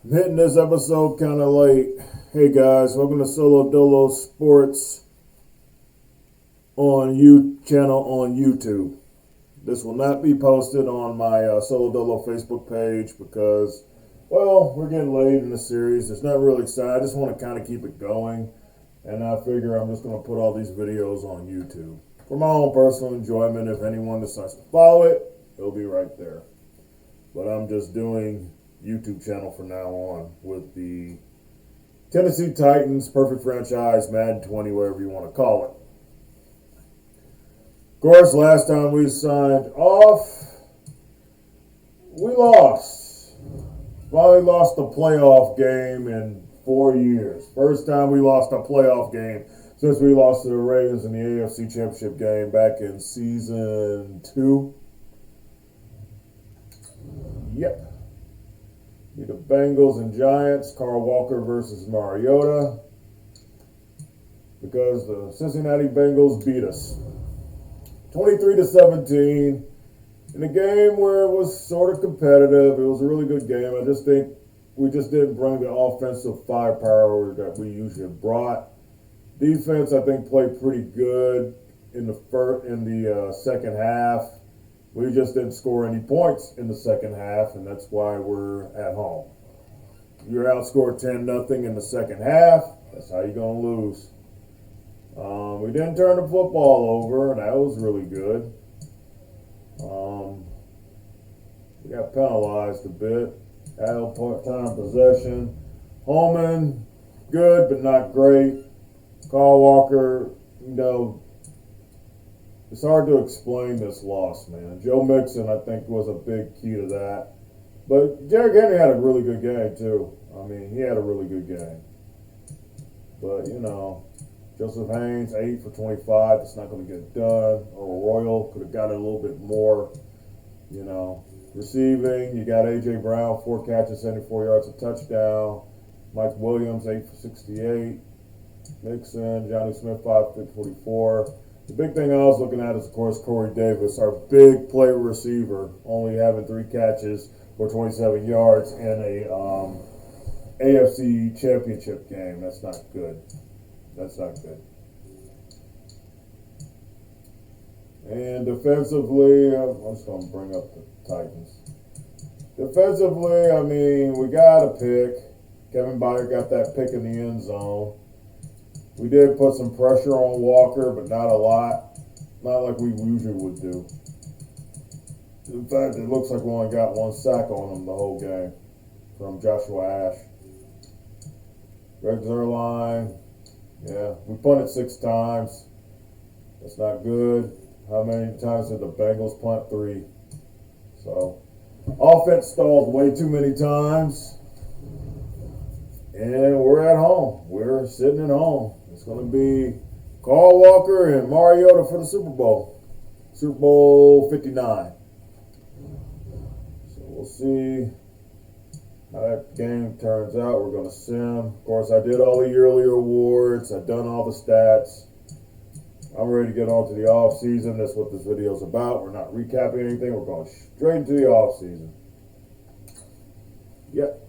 I'm hitting this episode kind of late. Hey guys, welcome to Solo Dolo Sports on channel on YouTube. This will not be posted on my Solo Dolo Facebook page because, well, we're getting late in the series. It's not really exciting. I just want to kind of keep it going, and I figure I'm just going to put all these videos on YouTube for my own personal enjoyment. If anyone decides to follow it, it'll be right there. But I'm just doing YouTube channel from now on with the Tennessee Titans perfect franchise Madden 20, whatever you want to call it. Of course, last time we signed off, we lost. Finally lost the playoff game in 4 years. First time we lost a playoff game since we lost to the Ravens in the AFC Championship game back in season 2. Yep. Be the Bengals and Giants, Carl Walker versus Mariota, because the Cincinnati Bengals beat us 23-17 in a game where it was sort of competitive. It was a really good game. I just think we just didn't bring the offensive firepower that we usually brought. Defense, I think, played pretty good in the second half. We just didn't score any points in the second half, and that's why we're at home. You're outscored 10-0 in the second half. That's how you're going to lose. We didn't turn the football over, and that was really good. We got penalized a bit. Had time possession. Holman, good, but not great. Carl Walker, it's hard to explain this loss, man. Joe Mixon, I think, was a big key to that. But Derrick Henry had a really good game, too. I mean, he had a really good game. But, Joseph Haynes, 8 for 25. That's not going to get done. Or Royal could have got it a little bit more. Receiving, you got A.J. Brown, 4 catches, 74 yards, a touchdown. Mike Williams, 8 for 68. Mixon, Johnny Smith, 5 for 44. The big thing I was looking at is, of course, Corey Davis, our big play receiver, only having 3 catches for 27 yards in a AFC Championship game. That's not good. That's not good. And defensively, I'm just going to bring up the Titans. Defensively, I mean, we got a pick. Kevin Byard got that pick in the end zone. We did put some pressure on Walker, but not a lot. Not like we usually would do. In fact, it looks like we only got 1 sack on him the whole game from Joshua Ash. Greg Zuerlein, yeah, we punted 6 times. That's not good. How many times did the Bengals punt? 3. So, offense stalled way too many times. And we're at home. We're sitting at home. It's going to be Carl Walker and Mariota for the Super Bowl. Super Bowl 59. So we'll see how that game turns out. We're going to sim. Of course, I did all the yearly awards. I've done all the stats. I'm ready to get on to the offseason. That's what this video is about. We're not recapping anything. We're going straight into the offseason. Yep.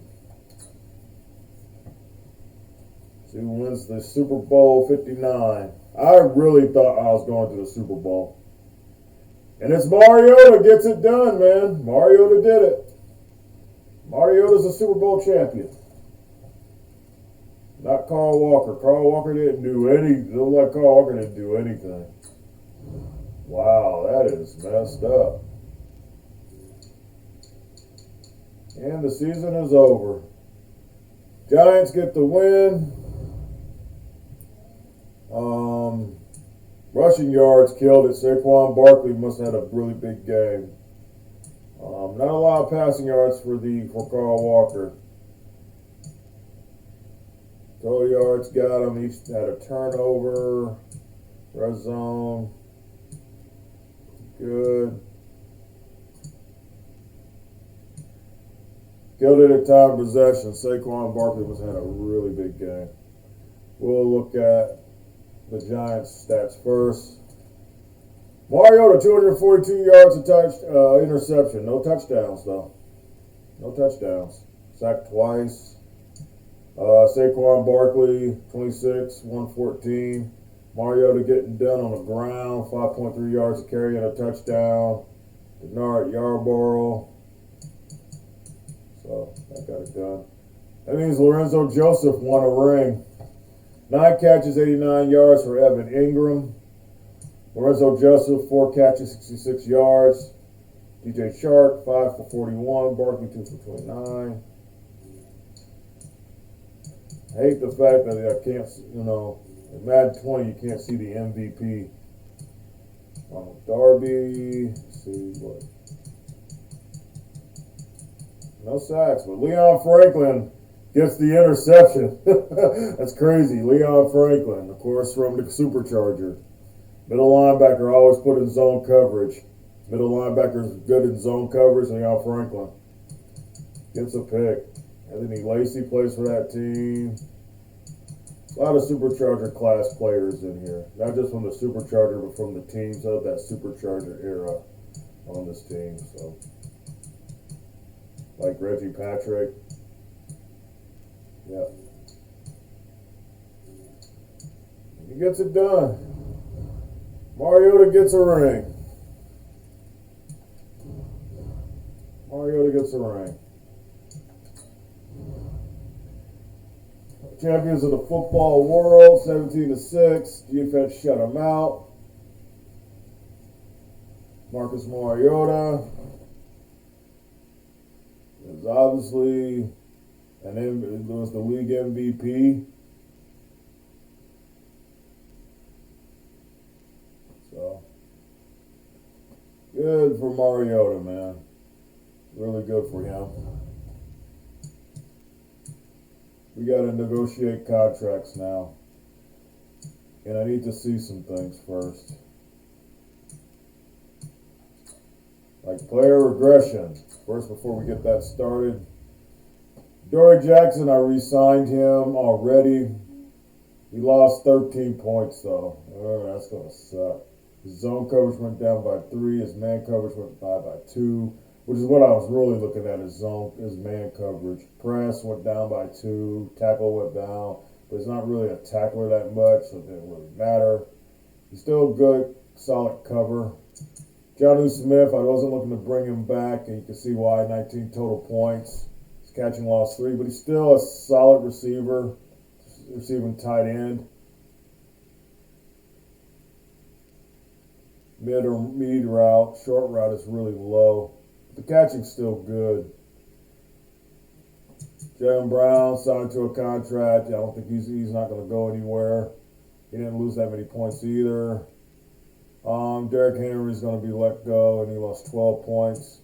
See who wins the Super Bowl 59. I really thought I was going to the Super Bowl. And it's Mariota gets it done, man. Mariota did it. Mariota's a Super Bowl champion. Not Carl Walker. Carl Walker didn't do anything. It looked like Carl Walker didn't do anything. Wow, that is messed up. And the season is over. Giants get the win. Rushing yards killed it. Saquon Barkley must have had a really big game. Not a lot of passing yards for Carl Walker. Total yards got him. He had a turnover. Red zone. Good. Killed it at time of possession. Saquon Barkley must have had a really big game. We'll look at the Giants' stats first. Mariota, 242 yards, interception. No touchdowns, though. No touchdowns. sacked twice. Saquon Barkley, 26, 114. Mariota getting done on the ground, 5.3 yards to carry and a touchdown. Denard Yarborough. So that got it done. That means Lorenzo Joseph won a ring. 9 catches, 89 yards for Evan Ingram. Lorenzo Joseph, 4 catches, 66 yards. DJ Shark, 5 for 41. Barkley, 2 for 29. I hate the fact that I can't, in Madden 20, you can't see the MVP. Darby, let's see what. No sacks, but Leon Franklin gets the interception. That's crazy. Leon Franklin, of course, from the Supercharger. Middle linebacker always put in zone coverage. Middle linebacker is good in zone coverage. Leon Franklin gets a pick. Anthony Lacey plays for that team. A lot of Supercharger class players in here. Not just from the Supercharger, but from the teams of that Supercharger era on this team. So, like Reggie Patrick. Yep. He gets it done. Mariota gets a ring. Mariota gets a ring. Champions of the football world, 17-6. Defense shut them out. Marcus Mariota is obviously was the league MVP. So good for Mariota, man. Really good for him. We got to negotiate contracts now. And I need to see some things first. Like player regression. First, before we get that started. Dory Jackson, I re-signed him already. He lost 13 points, though. Oh, that's going to suck. His zone coverage went down by 3. His man coverage went by 2. Which is what I was really looking at, his man coverage. Press went down by 2. Tackle went down. But he's not really a tackler that much, so it didn't really matter. He's still good, solid cover. Jonnu Smith, I wasn't looking to bring him back, and you can see why, 19 total points. His catching lost 3, but he's still a solid receiver, receiving tight end. Mid route, short route is really low. The catching's still good. Jalen Brown signed to a contract. I don't think he's not going to go anywhere. He didn't lose that many points either. Derrick Henry's going to be let go, and he lost 12 points.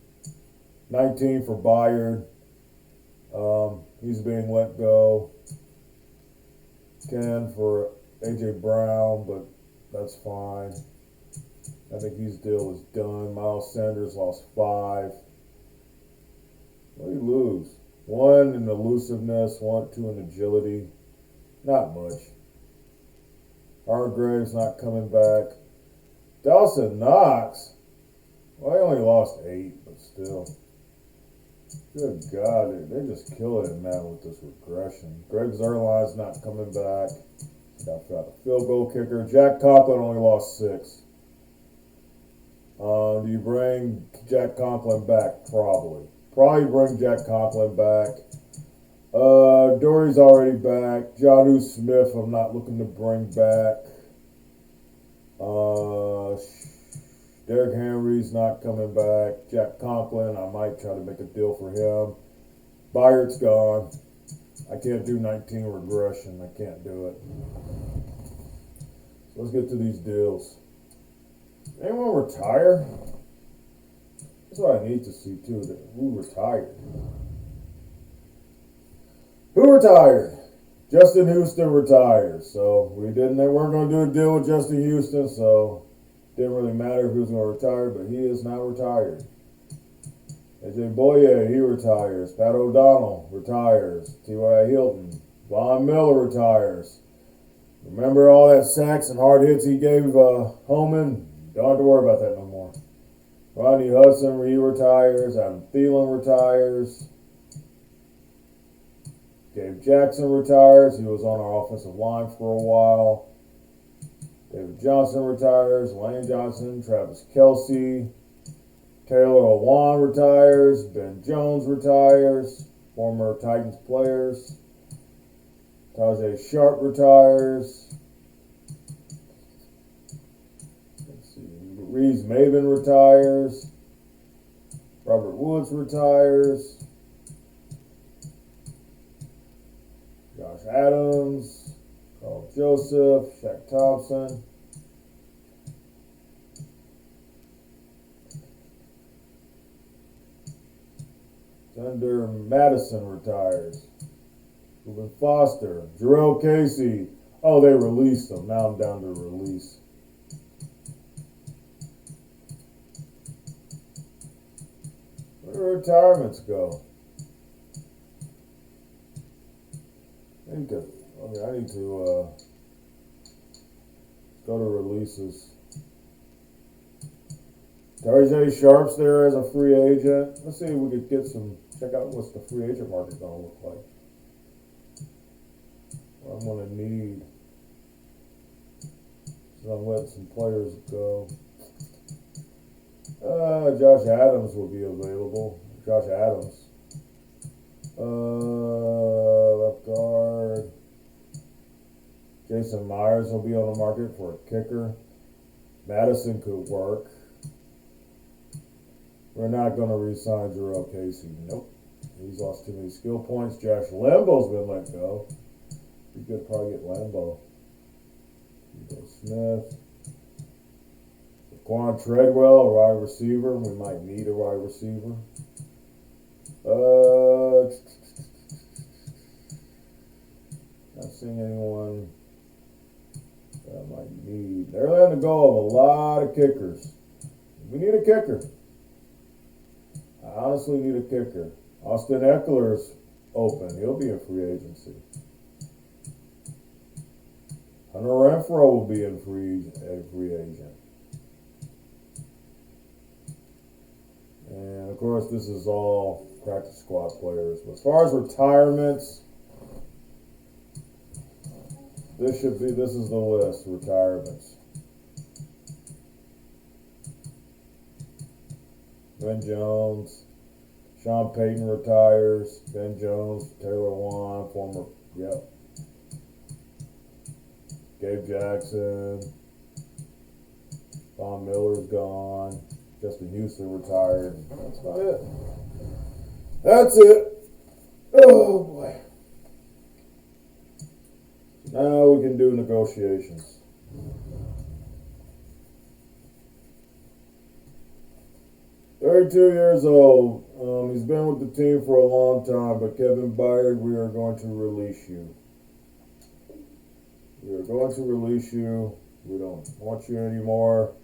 19 for Bayard. He's being let go. 10 for A.J. Brown, but that's fine. I think his deal is done. Miles Sanders lost 5. What did he lose? 1 in elusiveness, 2 in agility. Not much. Hargrave's not coming back. Dawson Knox. Well, he only lost 8, but still. Good God, they're just killing it, man, with this regression. Greg Zuerlein's not coming back. Got a field goal kicker. Jack Conklin only lost 6. Do you bring Jack Conklin back? Probably. Probably bring Jack Conklin back. Dory's already back. Jonnu Smith, I'm not looking to bring back. Derrick Henry's not coming back. Jack Conklin, I might try to make a deal for him. Bayard's gone. I can't do 19 regression. I can't do it. So let's get to these deals. Anyone retire? That's what I need to see too. Who retired? Who retired? Justin Houston retired. So we weren't going to do a deal with Justin Houston, so it didn't really matter if he was going to retire, but he is now retired. AJ Boye, he retires. Pat O'Donnell retires. T.Y. Hilton. Von Miller retires. Remember all that sacks and hard hits he gave Homan? Don't have to worry about that no more. Rodney Hudson, he retires. Adam Thielen retires. Gabe Jackson retires. He was on our offensive line for a while. David Johnson retires. Lane Johnson, Travis Kelce. Taylor Lewan retires. Ben Jones retires. Former Titans players. Tajay Sharp retires. Let's see. Reeves Maven retires. Robert Woods retires. Josh Adams. Carl Joseph. Shaq Thompson. Thunder Madison retires. Ruben Foster. Jarrell Casey. Oh, they released him. Now I'm down to release. Where do retirements go? I need to go to releases. Tajay Sharp's there as a free agent. Let's see if we could get check out what's the free agent market going to look like. What I'm going to need. So I'm letting some players go. Josh Adams will be available. Josh Adams. Left guard. Jason Myers will be on the market for a kicker. Madison could work. We're not going to re-sign Jarrell Casey. Nope. He's lost too many skill points. Josh Lambo's been let go. We could probably get Lambo. Hugo Smith. Quan Treadwell, a wide receiver. We might need a wide receiver. Not seeing anyone that I might need. They're letting go of a lot of kickers. We need a kicker. I honestly need a kicker. Austin Eckler's open. He'll be in free agency. Hunter Renfrow will be in free agent. And of course, this is all practice squad players. But as far as retirements, this is the list. Retirements. Ben Jones. Sean Payton retires. Ben Jones. Taylor Lewan, former, yep. Gabe Jackson. Von Miller's gone. Justin Houston retired. That's about it. That's it. Oh boy. Now we can do negotiations. $32 years old. He's been with the team for a long time, but Kevin Byard, we are going to release you. We are going to release you. We don't want you anymore.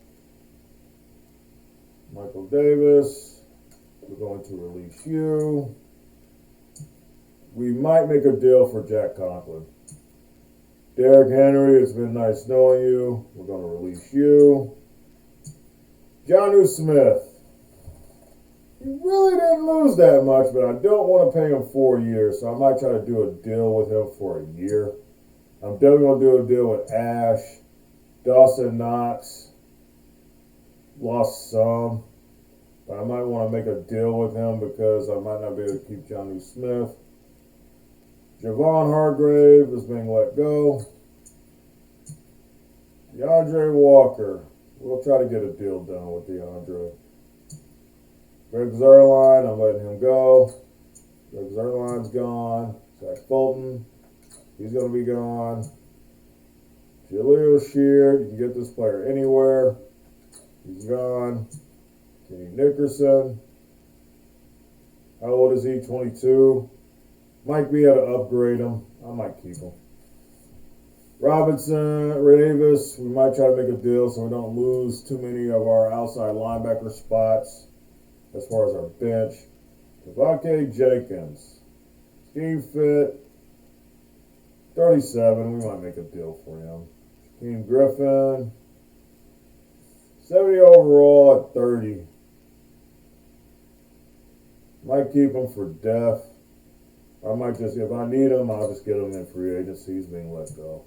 Michael Davis, we're going to release you. We might make a deal for Jack Conklin. Derrick Henry, it's been nice knowing you. We're going to release you. Jonnu Smith. He really didn't lose that much, but I don't want to pay him 4 years, so I might try to do a deal with him for a year. I'm definitely going to do a deal with Ash. Dawson Knox. Lost some, but I might want to make a deal with him because I might not be able to keep Jonnu Smith. Javon Hargrave is being let go. DeAndre Walker. We'll try to get a deal done with DeAndre. Greg Zuerlein, I'm letting him go. Greg Zuerlein's gone. Zach Fulton, he's going to be gone. Jaleel Sheard, you can get this player anywhere. He's gone. Kenny Nickerson. How old is he? 22. Might be able to upgrade him. I might keep him. Robinson, Davis. We might try to make a deal so we don't lose too many of our outside linebacker spots as far as our bench. Devontae Jenkins. Steve Fitt. 37. We might make a deal for him. Shaquem Griffin. 70 overall at 30. Might keep him for depth. I might just, if I need him, I'll just get him in free agency. He's being let go.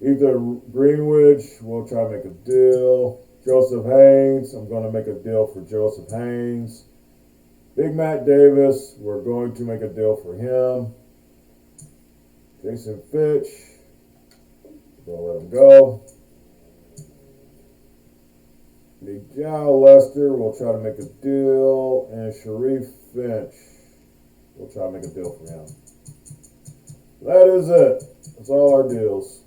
Either Greenwich, we'll try to make a deal. Joseph Haynes, I'm going to make a deal for Joseph Haynes. Big Matt Davis, we're going to make a deal for him. Jason Fitch, we're going to let him go. Big Joe Lester, we'll try to make a deal. And Sharif Finch, we'll try to make a deal for him. That is it. That's all our deals.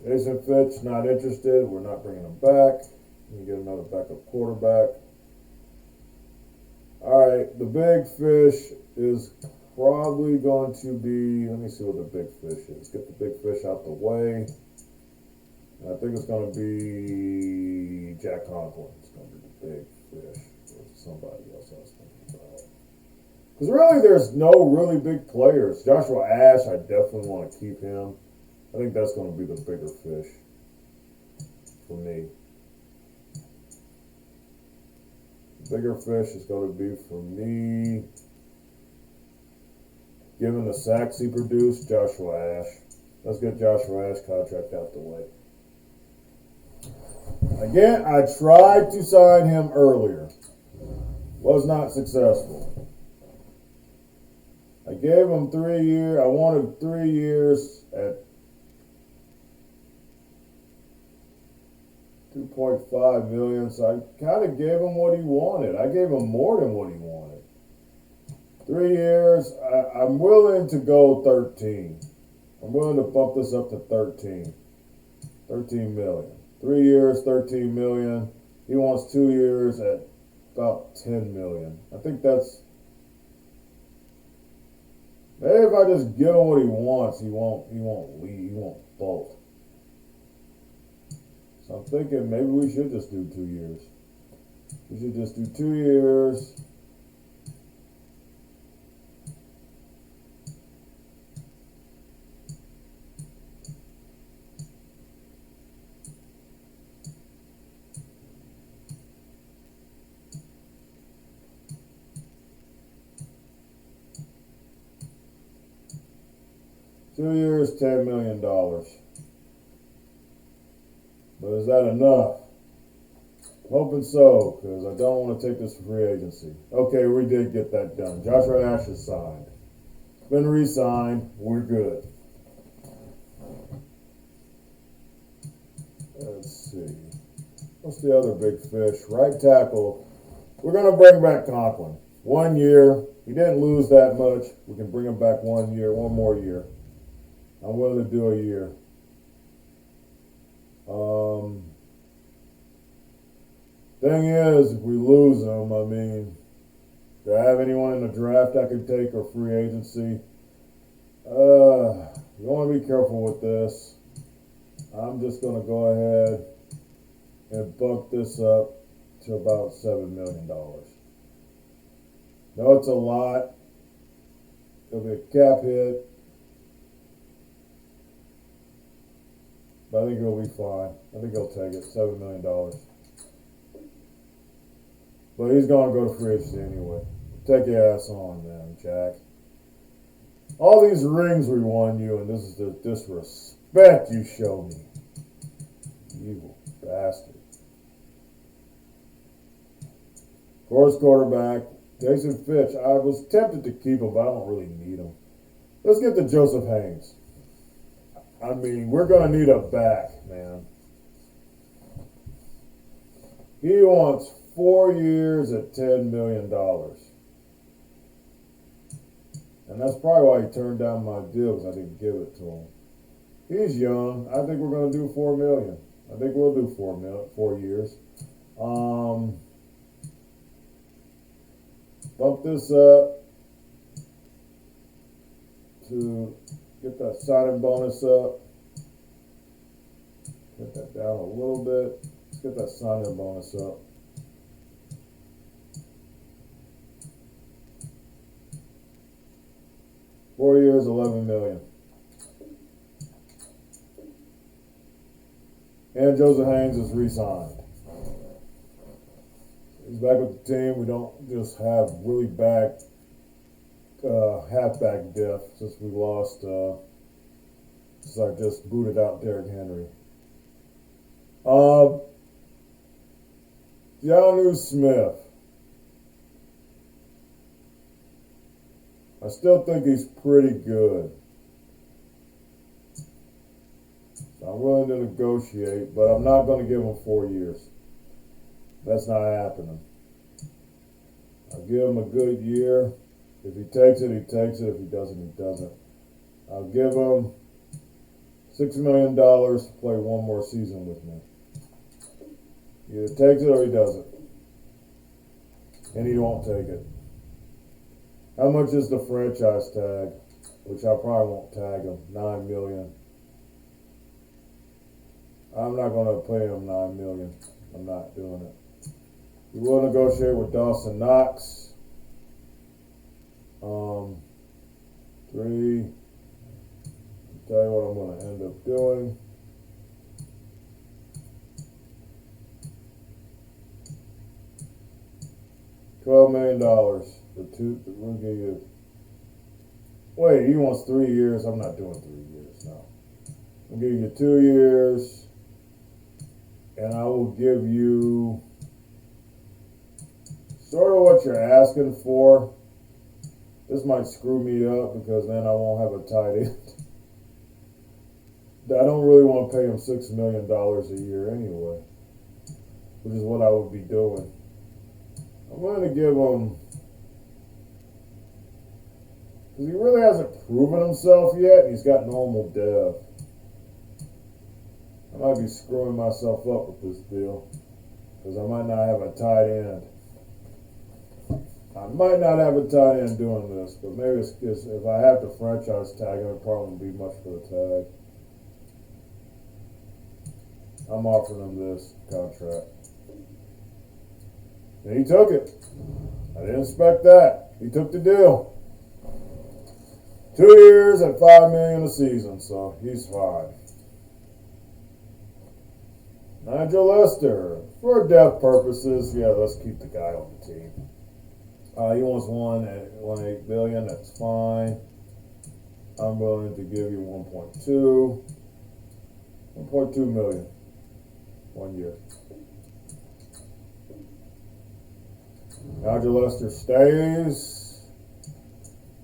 Jason Fitch, not interested. We're not bringing him back. We can get another backup quarterback. All right, the big fish is probably going to be, let me see what the big fish is. Get the big fish out the way. And I think it's going to be Jack Conklin. It's going to be the big fish. Or somebody else I was thinking about. Because really, there's no really big players. Joshua Ash, I definitely want to keep him. I think that's going to be the bigger fish for me. The bigger fish is going to be for me, given the sacks he produced, Joshua Ash. Let's get Joshua Ash contract out the way. Again, I tried to sign him earlier. Was not successful. I gave him 3 years. I wanted 3 years at $2.5 million, so I kind of gave him what he wanted. I gave him more than what he wanted. 3 years, I'm willing to go 13. I'm willing to bump this up to 13. 13 million. 3 years, 13 million. He wants 2 years at about 10 million. I think that's, maybe if I just give him what he wants, he won't leave, he won't bolt. So I'm thinking maybe we should just do 2 years. We should just do 2 years. $2 years, $10 million. But is that enough? I'm hoping so, because I don't want to take this for free agency. Okay, we did get that done. Joshua Ash is signed. Been re-signed. We're good. Let's see. What's the other big fish? Right tackle. We're going to bring back Conklin. 1 year. He didn't lose that much. We can bring him back 1 year, one more year. I'm willing to do a year. Thing is, if we lose him, I mean, do I have anyone in the draft I can take or free agency? You want to be careful with this. I'm just going to go ahead and bump this up to about $7 million. No, it's a lot. It'll be a cap hit. But I think it'll be fine. I think he'll take it. $7 million. But he's going to go to free agency anyway. Take your ass on, man, Jack. All these rings we won you, and this is the disrespect you show me. Evil bastard. Of course, quarterback. Jason Fitch. I was tempted to keep him, but I don't really need him. Let's get to Joseph Haynes. I mean, we're going to need a back, man. He wants 4 years at $10 million. And that's probably why he turned down my deal, because I didn't give it to him. He's young. I think we're going to do $4 million. I think we'll do 4 years. Bump this up to get that signing bonus up. Get that down a little bit. Let's get that signing bonus up. $4 years, $11 million. And Joseph Haynes is re-signed. He's back with the team. We don't just have really bad halfback depth since we lost. Since I just booted out Derrick Henry. Jonnu Smith. I still think he's pretty good. I'm willing to negotiate, but I'm not going to give him 4 years. That's not happening. I'll give him a good year. If he takes it, he takes it. If he doesn't, he doesn't. I'll give him $6 million to play one more season with me. He either takes it or he doesn't. And he won't take it. How much is the franchise tag? Which I probably won't tag him. $9 million. I'm not going to pay him $9 million. I'm not doing it. We will negotiate with Dawson Knox. 3. I'll tell you what I'm going to end up doing. $12 million for 2. We'll give you. Wait, he wants 3 years. I'm not doing 3 years now. I'll give you 2 years, and I will give you sort of what you're asking for. This might screw me up because then I won't have a tight end. I don't really want to pay him $6 million a year anyway, which is what I would be doing. I'm going to give him, because he really hasn't proven himself yet, and he's got normal dev. I might be screwing myself up with this deal, because I might not have a tight end. I might not have a tight end doing this, but maybe it's just, if I have to franchise tag him, it probably won't be much for the tag. I'm offering him this contract. And he took it. I didn't expect that. He took the deal. 2 years at $5 million a season, so he's fine. Nigel Lester, for depth purposes, yeah, let's keep the guy on the team. He wants one at $1.8 billion. That's fine. I'm willing to give you 1.2 million 1 year. Nigel Lester stays.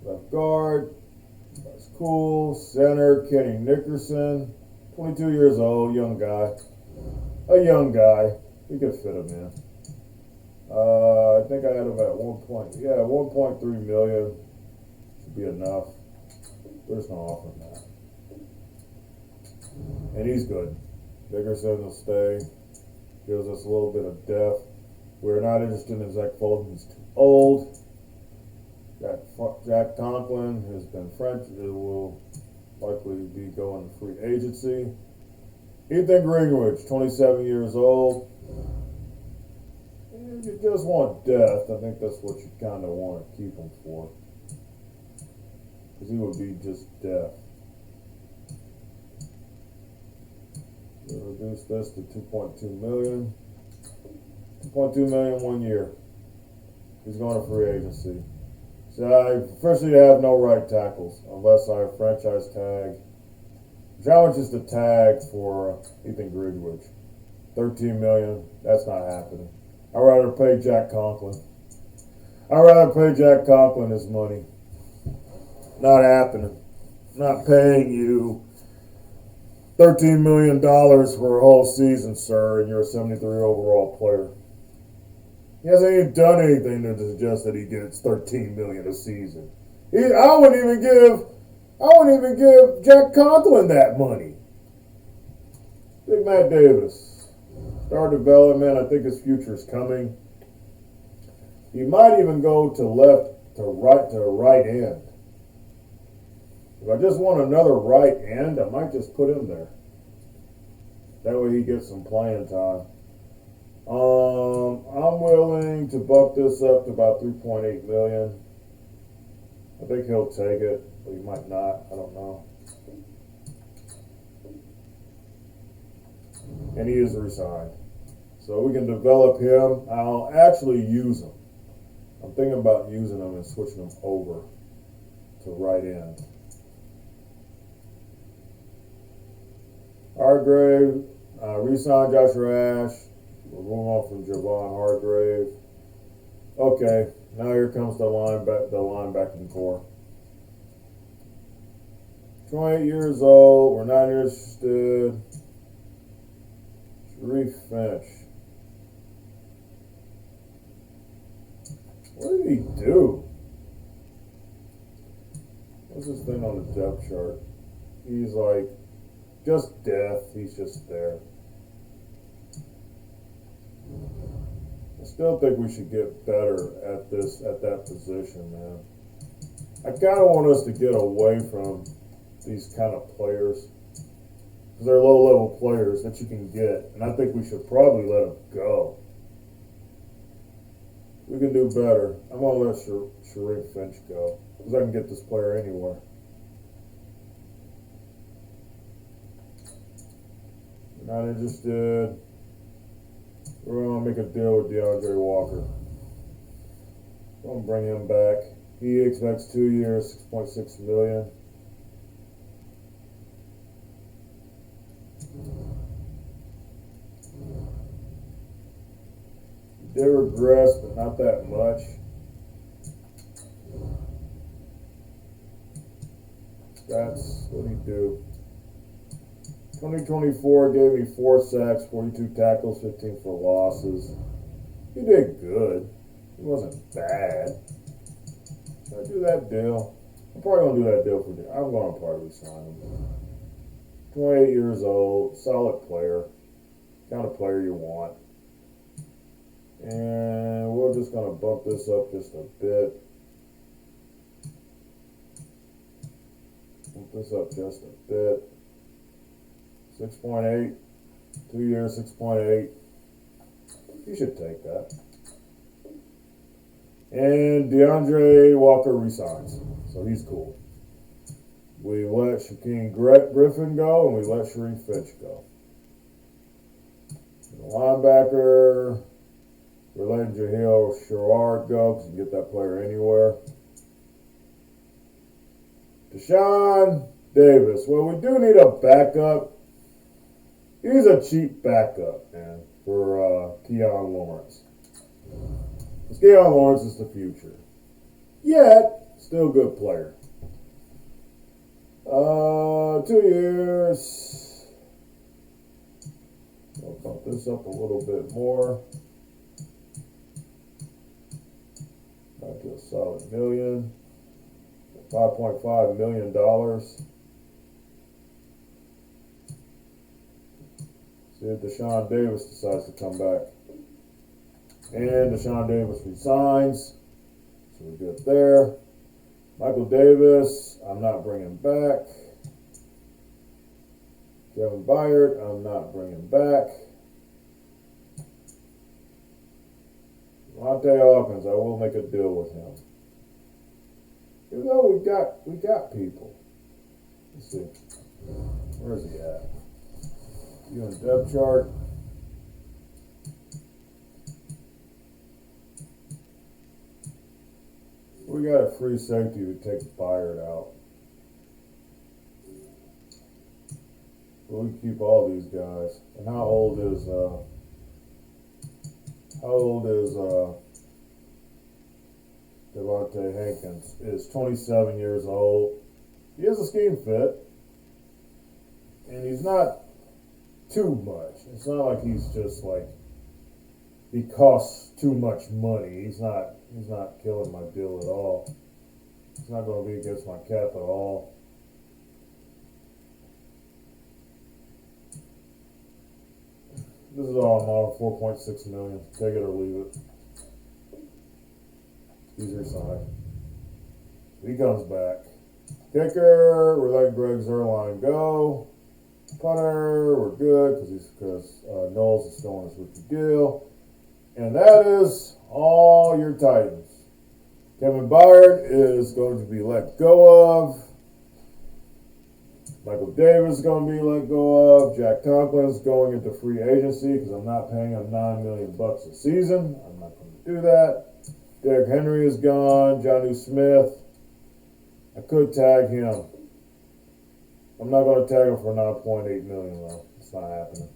Left guard. That's cool. Center, Kenny Nickerson. 22 years old, young guy. A young guy. We could fit him in. I think I had him at 1.3 million. Should be enough. We're just gonna offer him that. And he's good. Nickerson will stay. Gives us a little bit of depth. We're not interested in Zach Fulton. He's too old. Jack Conklin has been French. It will likely be going to free agency. Ethan Greenwich, 27 years old. If you just want depth, I think that's what you kind of want to keep him for. Because he would be just depth. We'll reduce this to 2.2 million. 2.2 million 1 year. He's going to free agency. So I officially have no right tackles unless I franchise tag. How much is the tag for Ethan Greenwich? 13 million. That's not happening. I'd rather pay Jack Conklin. I'd rather pay Jack Conklin his money. Not happening. Not paying you $13 million for a whole season, sir, and you're a 73 overall player. He hasn't even done anything to suggest that he gets $13 million a season. I wouldn't even give Jack Conklin that money. Big Matt Davis. Star development, I think his future is coming. He might even go to right end. If I just want another right end, I might just put him there. That way he gets some playing time. I'm willing to bump this up to about 3.8 million. I think he'll take it, but he might not. I don't know. And he is resigned. So we can develop him. I'll actually use him. I'm thinking about using him and switching him over. to right end. Hargrave, re-signed Joshua Ash. We're moving on from Javon Hargrave. Okay, now here comes the linebacking core. 28 years old. We're not interested. Sharif Finch. What did he do? What's this thing on the depth chart? He's like just death. He's just there. I still think we should get better at that position, man. I kind of want us to get away from these kind of players because they're low-level players that you can get, and I think we should probably let them go. We can do better. I'm gonna let Sharif Finch go because I can get this player anywhere. Not interested. We're gonna make a deal with DeAndre Walker. Gonna bring him back. He expects 2 years, $6.6 million. He did regress, but not that much. That's what he do. 2024 gave me 4 sacks, 42 tackles, 15 for losses. He did good. He wasn't bad. Should I do that deal? I'm probably going to do that deal for you. I'm going to probably sign him. 28 years old, solid player. Kind of player you want. And we're just going to bump this up just a bit. Bump this up just a bit. 6.8, 2 years, 6.8. You should take that. And DeAndre Walker resigns, so he's cool. We let Shaquem Griffin go, and we let Sharif Finch go. And the linebacker, we're letting Jahil Sherrard go because you can get that player anywhere. Deshaun Davis. Well, we do need a backup. He's a cheap backup, man, for Keon Lawrence. Because Keon Lawrence is the future. Yet, still good player. 2 years. I'll bump this up a little bit more. Back to a solid $1 million. $5.5 million. See if Deshaun Davis decides to come back. And Deshaun Davis resigns. So we're good there. Michael Davis, I'm not bringing back. Kevin Byard, I'm not bringing back. Monte Hawkins, I will make a deal with him. Even though we got people. Let's see. Where is he at? You on depth chart? We got a free safety to take Byard out. But we keep all these guys. And how old is Devontae Hankins? Is 27 years old. He is a scheme fit. And he's not too much. It's not like he's just like he costs too much money. He's not killing my deal at all. It's not going to be against my cap at all. This is all I'm on, $4.6 million. Take it or leave it. He's resigned. He comes back. Kicker, we're letting Greg Zuerlein go. Punter, we're good because Knowles is still on his rookie deal. And that is all your Titans. Kevin Byard is going to be let go of. Michael Davis is going to be let go of. Jack Conklin is going into free agency because I'm not paying him $9 million a season. I'm not going to do that. Derrick Henry is gone. Jonnu Smith. I could tag him. I'm not going to tag him for 9.8 million though. It's not happening.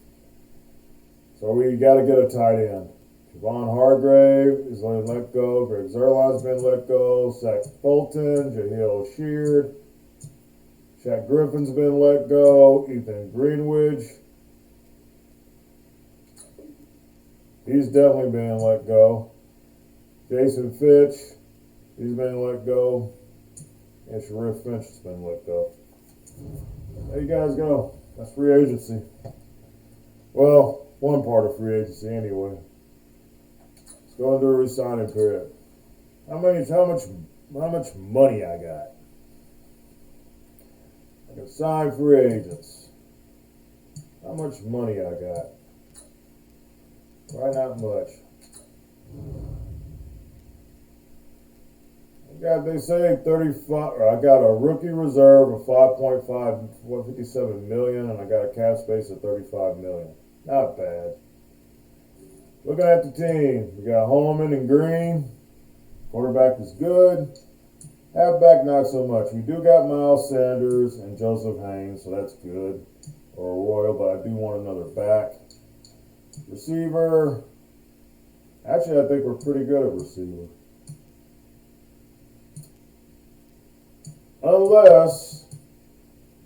So we got to get a tight end. Javon Hargrave is going to let go. Greg Zuerlein's been let go. Zach Fulton, Jahlil Sheard. Shaq Griffin's been let go. Ethan Greenwich. He's definitely been let go. Jason Fitch, he's been let go. And Sharif Finch has been let go. There you guys go. That's free agency. Well, one part of free agency anyway. Let's go into a re-signing period. How much money I got? I can sign free agents. How much money I got? Why not much? They say 35. Or I got a rookie reserve of 5.57 million, and I got a cap space of 35 million. Not bad. Looking at the team, we got Holman and Green. Quarterback is good. Halfback, not so much. We do got Miles Sanders and Joseph Haynes, so that's good. Or Royal, but I do want another back. Receiver. Actually, I think we're pretty good at receiver. Unless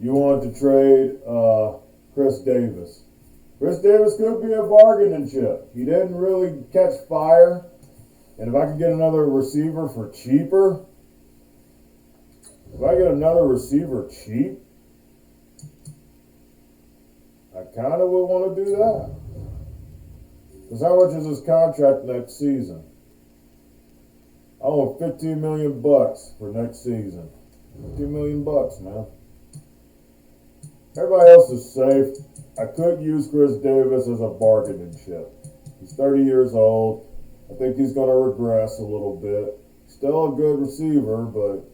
you want to trade Chris Davis. Chris Davis could be a bargaining chip. He didn't really catch fire. And if I could get another receiver for cheaper, if I get another receiver cheap, I kind of would want to do that. Because how much is his contract next season? I want $15 million for next season. $2 million, man. Everybody else is safe. I could use Chris Davis as a bargaining chip. He's 30 years old. I think he's going to regress a little bit. Still a good receiver, but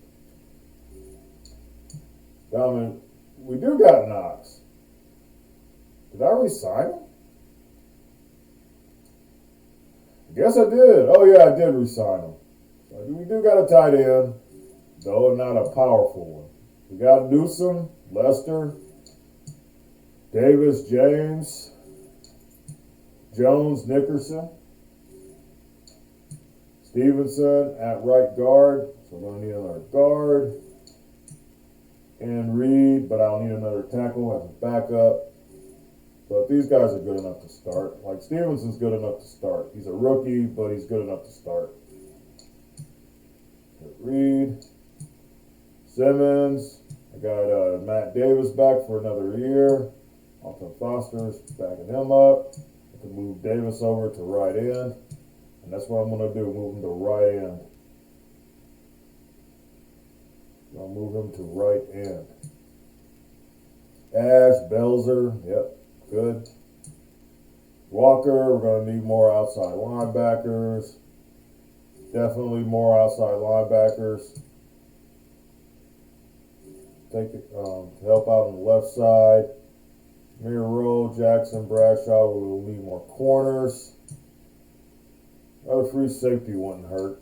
I mean, we do got Knox. Did I re-sign him? I guess I did. Oh yeah, I did re-sign him. So we do got a tight end, though not a powerful one. We got Newsom, Lester, Davis, James, Jones, Nickerson, Stevenson at right guard. So we're going to need another guard. And Reed, but I'll need another tackle as a backup. But these guys are good enough to start. Like Stevenson's good enough to start. He's a rookie, but he's good enough to start. Reed, Simmons. I got Matt Davis back for another year. Alton Foster's backing him up. I can move Davis over to right end. And that's what I'm going to do, move him to right end. I'll move him to right end. Ash, Belzer, yep, good. Walker, we're going to need more outside linebackers. Definitely more outside linebackers. Take it to help out on the left side. Miro, Jackson, Bradshaw, we will need more corners. Another free safety wouldn't hurt.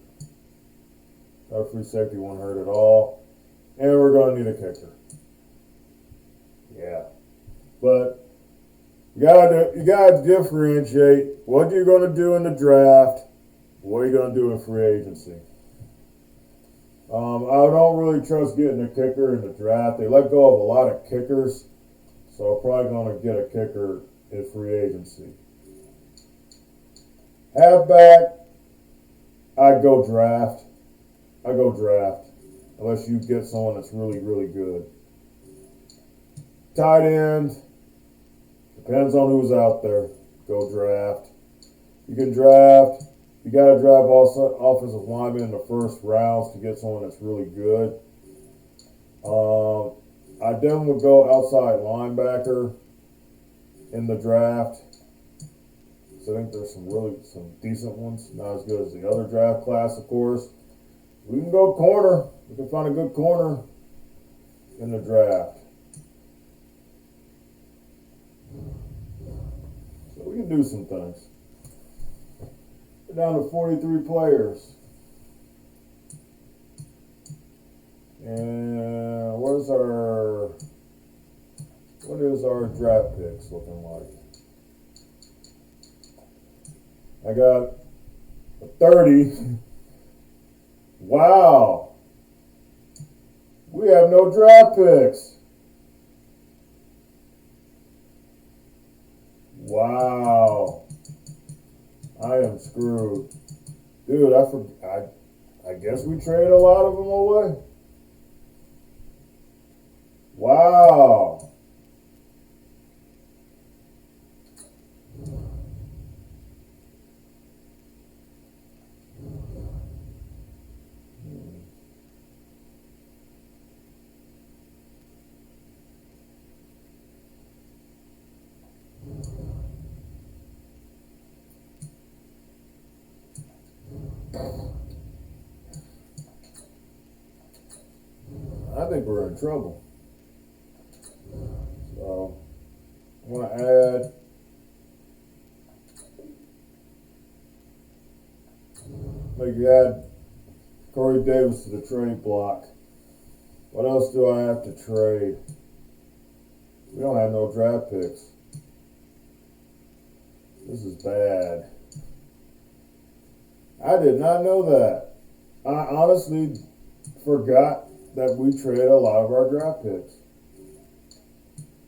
Another free safety wouldn't hurt at all. And we're going to need a kicker. Yeah. But you gotta differentiate what you're going to do in the draft, what you're going to do in free agency. I don't really trust getting a kicker in the draft. They let go of a lot of kickers, so I'm probably going to get a kicker in free agency. Halfback, I'd go draft. Unless you get someone that's really, really good. Tight end, depends on who's out there. Go draft. You can draft. You got to draft also offensive linemen in the first rounds to get someone that's really good. I definitely would go outside linebacker in the draft. So I think there's some decent ones. Not as good as the other draft class, of course. We can go corner. We can find a good corner in the draft. So we can do some things. We're down to 43 players. And what is our draft picks looking like? I got a 30. Wow. We have no draft picks. Wow. I am screwed. Dude, I guess we trade a lot of them away. Wow. I think we're in trouble. So, I want to add Corey Davis to the trade block. What else do I have to trade? We don't have no draft picks. This is bad. I did not know that. I honestly forgot that we trade a lot of our draft picks.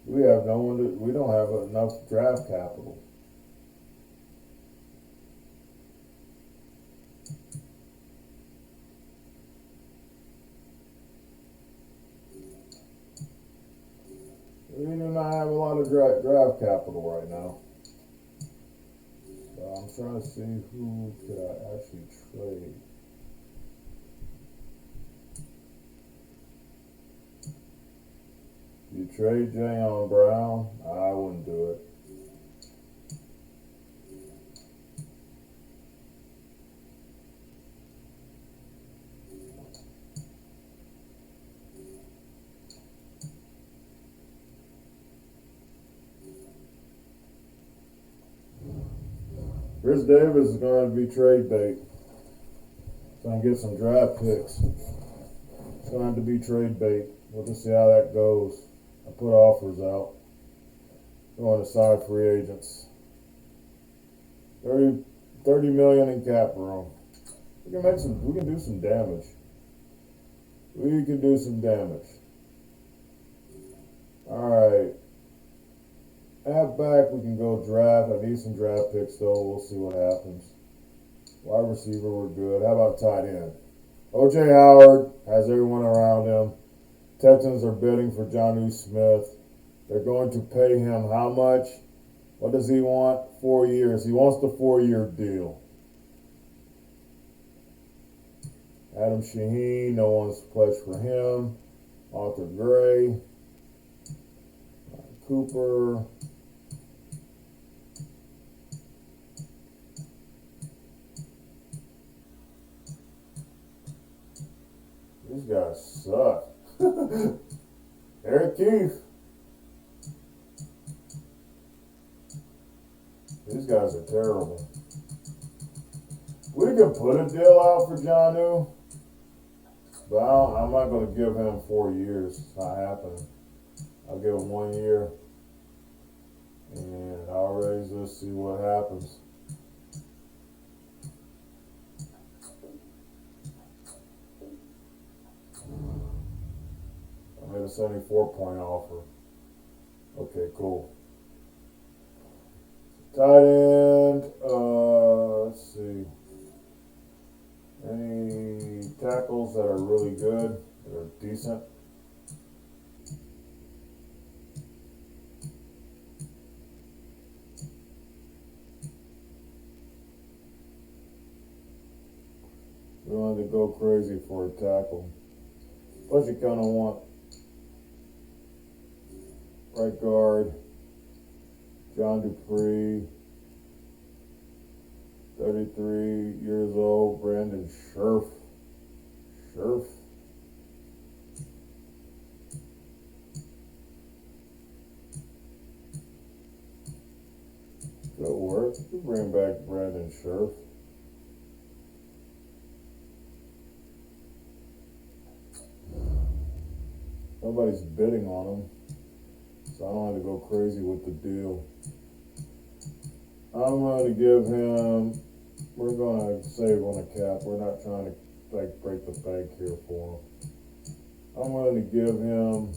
We have no one. We don't have enough draft capital. We do not have a lot of draft capital right now. So I'm trying to see who could I actually trade. You trade Jayon Brown? I wouldn't do it. Chris Davis is going to be trade bait. Trying to get some draft picks. It's going to have to be trade bait. We'll just see how that goes. I put offers out. Going to sign free agents. 30 million in cap room. We can do some damage. We can do some damage. Alright. Halfback, we can go draft. I need some draft picks though. We'll see what happens. Wide receiver, we're good. How about tight end? O.J. Howard has everyone around him. Texans are bidding for Jonnu Smith. They're going to pay him how much? What does he want? 4 years. He wants the 4-year deal. Adam Shaheen, no one's pledged for him. Arthur Gray. Cooper. These guys suck. Eric Keefe. These guys are terrible. We can put a deal out for Jonnu, but I'm not going to give him 4 years. It's not happening. I'll give him 1 year, and I'll raise this, see what happens. I made a 74-point offer. Okay, cool. Tight end, let's see. Any tackles that are really good, that are decent? We don't have to go crazy for a tackle. Plus you kind of want right guard, John Dupree, 33 years old, Brandon Scherf. Good work. You bring back Brandon Scherf. Nobody's bidding on him, so I don't have to go crazy with the deal. I'm going to give him, we're going to save on the cap. We're not trying to like break the bank here for him. I'm going to give him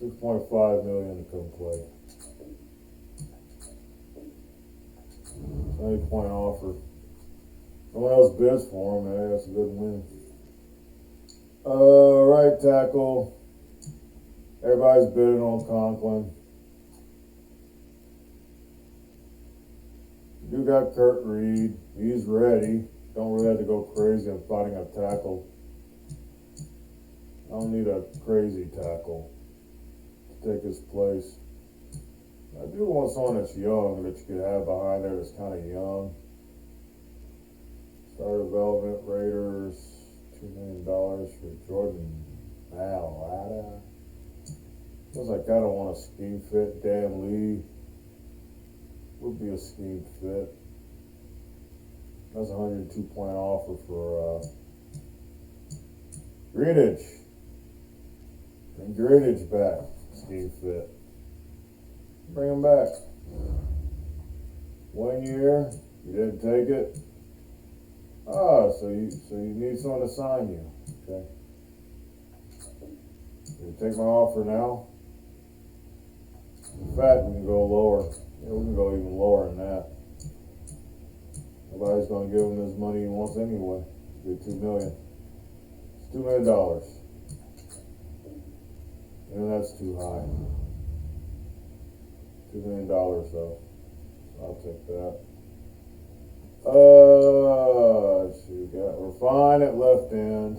$6.5 million to come play. 20-point offer. Someone else bids for him, man. That's a good win. Right tackle. Everybody's bidding on Conklin. You got Kurt Reed. He's ready. Don't really have to go crazy on finding a tackle. I don't need a crazy tackle to take his place. I do want someone that's young that you could have behind there that's kind of young. Star Development Raiders, $2 million for Jordan Mailata. Feels like I don't want a scheme fit. Dan Lee would be a scheme fit. That's a 102-point offer for Greenidge. Bring Greenidge back. Scheme fit. Bring him back. 1 year. You didn't take it. So you need someone to sign you. Okay. You take my offer now. In fact, we can go lower. Yeah, we can go even lower than that. Nobody's going to give him his money he wants anyway. Get $2 million. It's $2 million. And that's too high. $2 million though. So I'll take that. Let's see, we're fine at left end.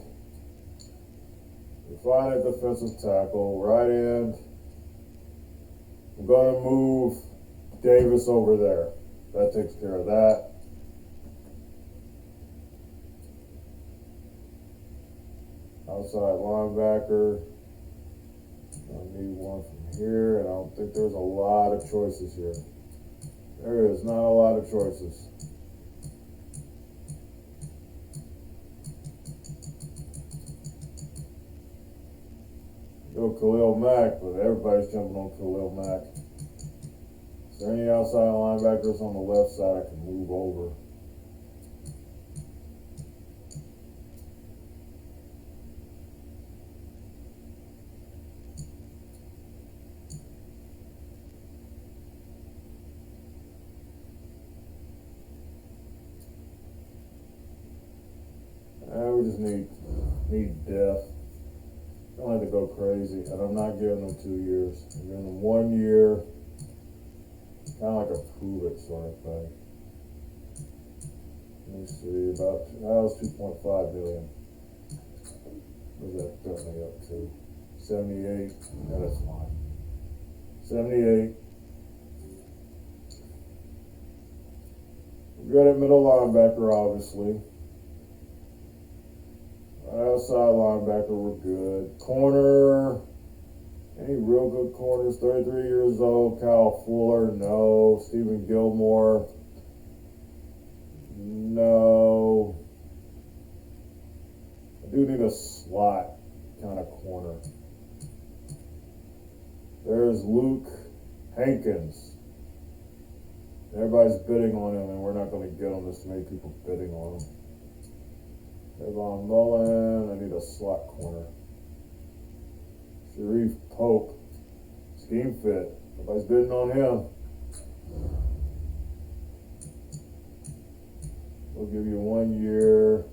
We're fine at defensive tackle. Right end. I'm going to move Davis over there. That takes care of that. Outside linebacker. I need one from here, and I don't think there's a lot of choices here. There is not a lot of choices. Go Khalil Mack, but everybody's jumping on Khalil Mack. Is there any outside linebackers on the left side I can move over? We just need depth. Don't have to go crazy, and I'm not giving them 2 years. I'm giving them 1 year, kind of like a prove it sort of thing. Let me see, that was 2.5 million. Where's that got me up to? 78. Yeah, that's fine. 78. We're good at middle linebacker, obviously. Outside linebacker, we're good. Corner, any real good corners? 33 years old. Kyle Fuller, no. Stephen Gilmore, no. I do need a slot kind of corner. There's Luke Hankins. Everybody's bidding on him, and we're not going to get him. This many people bidding on him. Devon Mullen, I need a slot corner. Sharif Pope, scheme fit. Nobody's bidding on him. We'll give you 1 year,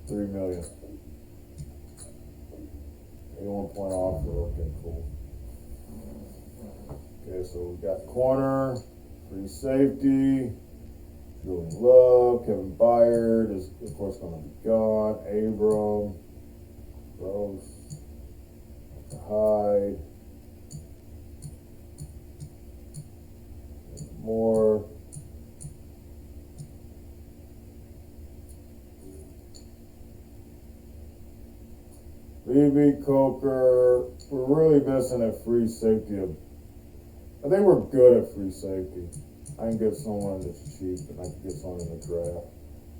$3 million. 81-point offer. Okay, cool. Okay, so we got corner, free safety. Julian Love, Kevin Byard is of course going to be gone. Abram, Rose, Hyde, more. B.B. Coker, we're really missing a free safety. I think we're good at free safety. I can get someone that's cheap, and I can get someone in the draft.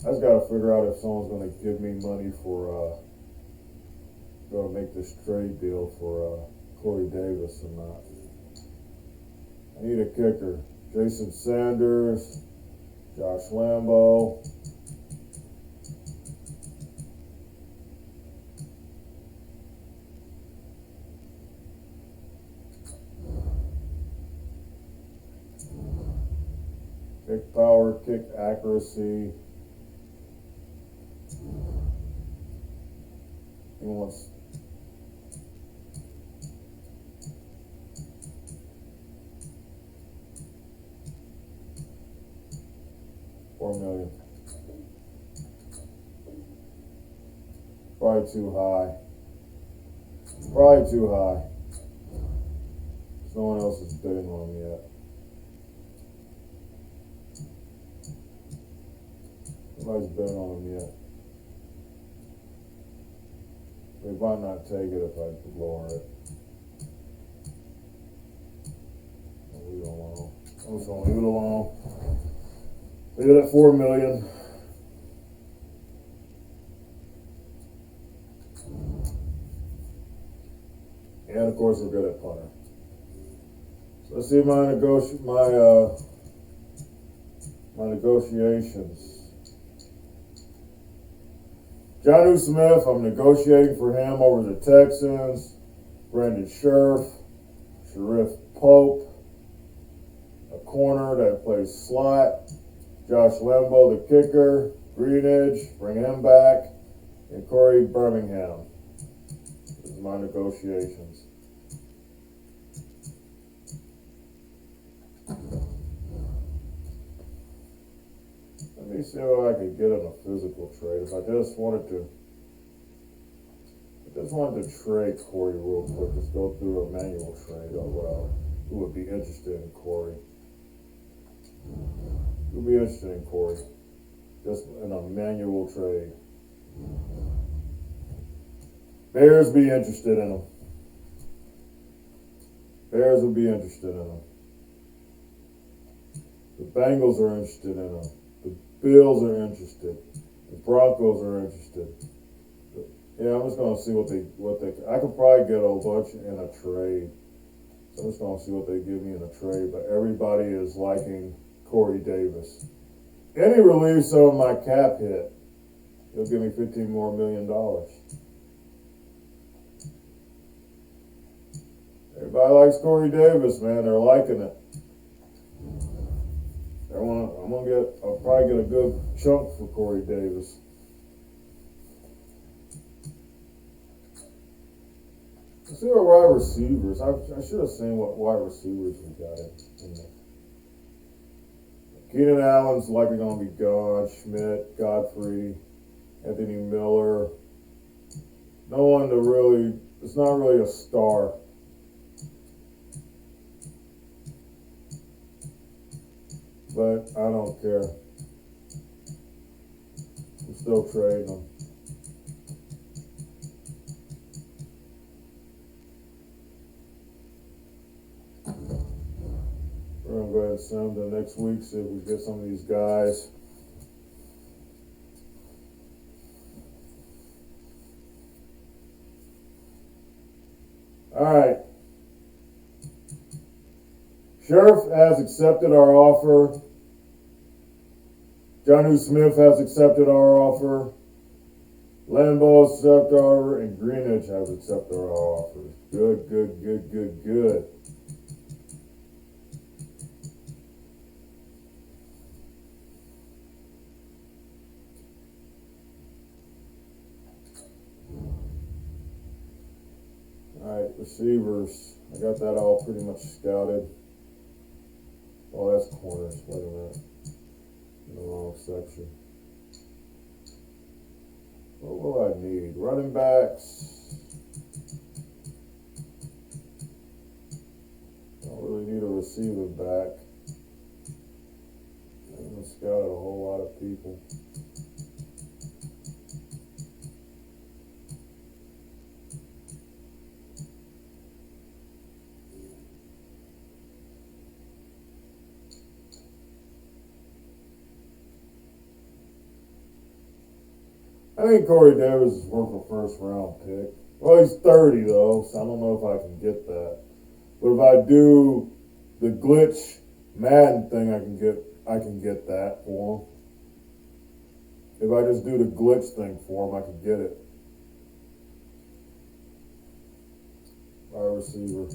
I just got to figure out if someone's going to give me money for going to make this trade deal for Corey Davis or not. I need a kicker. Jason Sanders, Josh Lambo. Kick power, kick accuracy. He wants $4 million. Probably too high. Probably too high. No one else is bidding on him yet. Nobody's bidding on him yet. They might not take it if I lower it. I'll leave it alone. I'm just gonna leave it alone. Leave it at $4 million. And of course, we're good at punter. So let's see my negotiations. Jonnu Smith, I'm negotiating for him over the Texans. Brandon Scherf Pope, a corner that plays slot. Josh Lambo, the kicker. Greenidge, bring him back. And Corey Birmingham. This is my negotiations. Let me see what I could get in a physical trade. If I just wanted to trade Corey real quick, just go through a manual trade. Who would be interested in Corey? Who would be interested in Corey? Just in a manual trade. Bears be interested in him. Bears would be interested in him. The Bengals are interested in him. The Bills are interested. The Broncos are interested. Yeah, I'm just gonna see what they. I could probably get a bunch in a trade. So I'm just gonna see what they give me in a trade. But everybody is liking Corey Davis. Any release on my cap hit, he'll give me $15 million more. Everybody likes Corey Davis, man. They're liking it. I'll probably get a good chunk for Corey Davis. Let's see what wide receivers. I should have seen what wide receivers we got in there. Keenan Allen's likely going to be gone. Schmidt, Godfrey, Anthony Miller. No one to really. It's not really a star. But I don't care. I'm still trading them. We're going to go ahead and send them to next week, see if we get some of these guys. All right. Sheriff has accepted our offer. Jonnu Smith has accepted our offer. Lambo has accepted our offer. And Greenidge has accepted our offers. Good, good, good, good, good. All right, receivers. I got that all pretty much scouted. Oh, that's corners. Wait a minute. In the wrong section. What will I need? Running backs. Don't really need a receiving back. I haven't scouted a whole lot of people. I think Corey Davis is worth a first round pick. Well, he's 30 though, so I don't know if I can get that. But if I do the glitch Madden thing, I can get that for him. If I just do the glitch thing for him, I can get it. Wide receiver,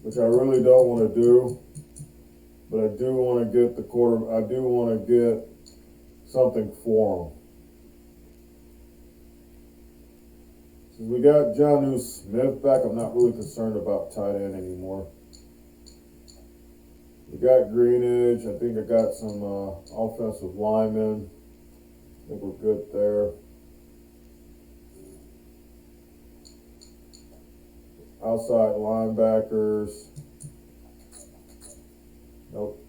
which I really don't want to do, but I do want to get the quarter. I do want to get something for him. Since we got Jonnu Smith back, I'm not really concerned about tight end anymore. We got Greenidge. I think I got some offensive linemen. I think we're good there. Outside linebackers. Nope.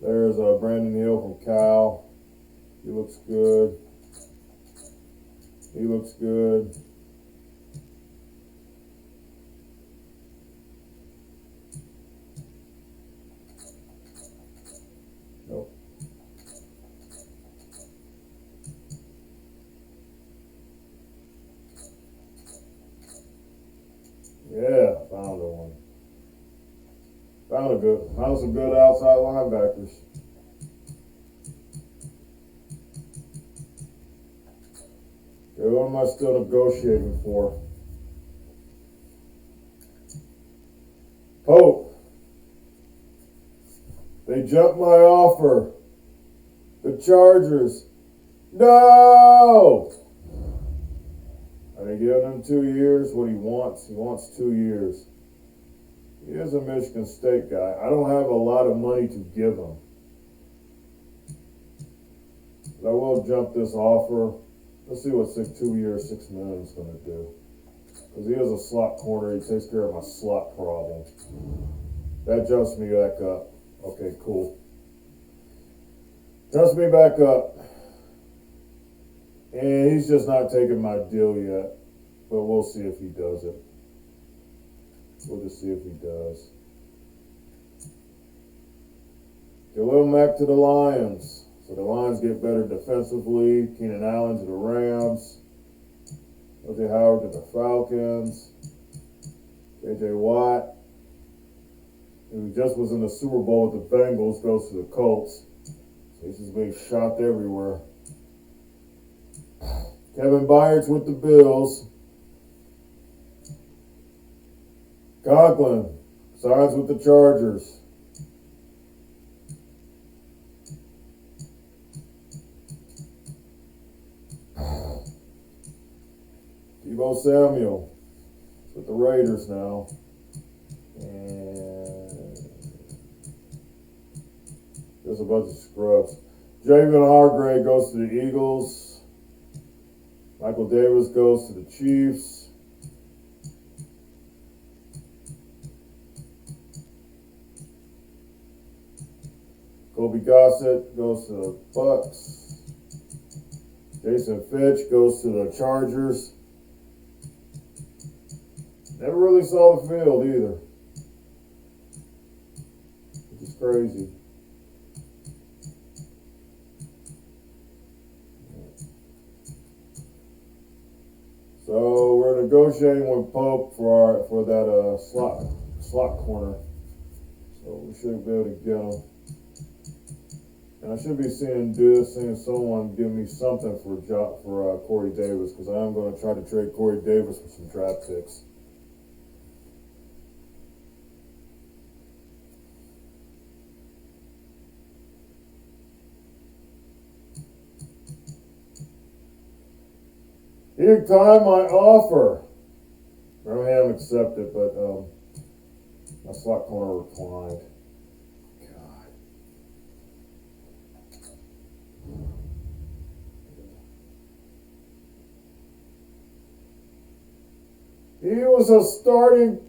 There's Brandon Hill from Cal. He looks good. He looks good. Nope. Yeah, found one. Found some good outside linebackers. Okay, what am I still negotiating for? Pope. They jumped my offer. The Chargers. No! Are they giving him 2 years? What he wants? He wants 2 years. He is a Michigan State guy. I don't have a lot of money to give him. But I will jump this offer. Let's see what 2 years, $6 million is going to do. Because he is a slot corner. He takes care of my slot problem. That jumps me back up. Okay, cool. Jumps me back up. And he's just not taking my deal yet. But we'll see if he does it. We'll just see if he does. Khalil Mack to the Lions. So the Lions get better defensively. Keenan Allen to the Rams. O.J. Howard to the Falcons. J.J. Watt, who just was in the Super Bowl with the Bengals, goes to the Colts. So he's just being shot everywhere. Kevin Byard's with the Bills. Conklin signs with the Chargers. Deebo Samuel with the Raiders now. And there's a bunch of scrubs. Javon Hargrave goes to the Eagles. Michael Davis goes to the Chiefs. Kobe Gossett goes to the Bucks. Jason Fitch goes to the Chargers. Never really saw the field either, which is crazy. So we're negotiating with Pope for that slot corner. So we should be able to get him. And I should be seeing someone give me something for Corey Davis, because I am going to try to trade Corey Davis for some draft picks. He declined my offer. Birmingham accepted, but my slot corner declined. God. He was a starting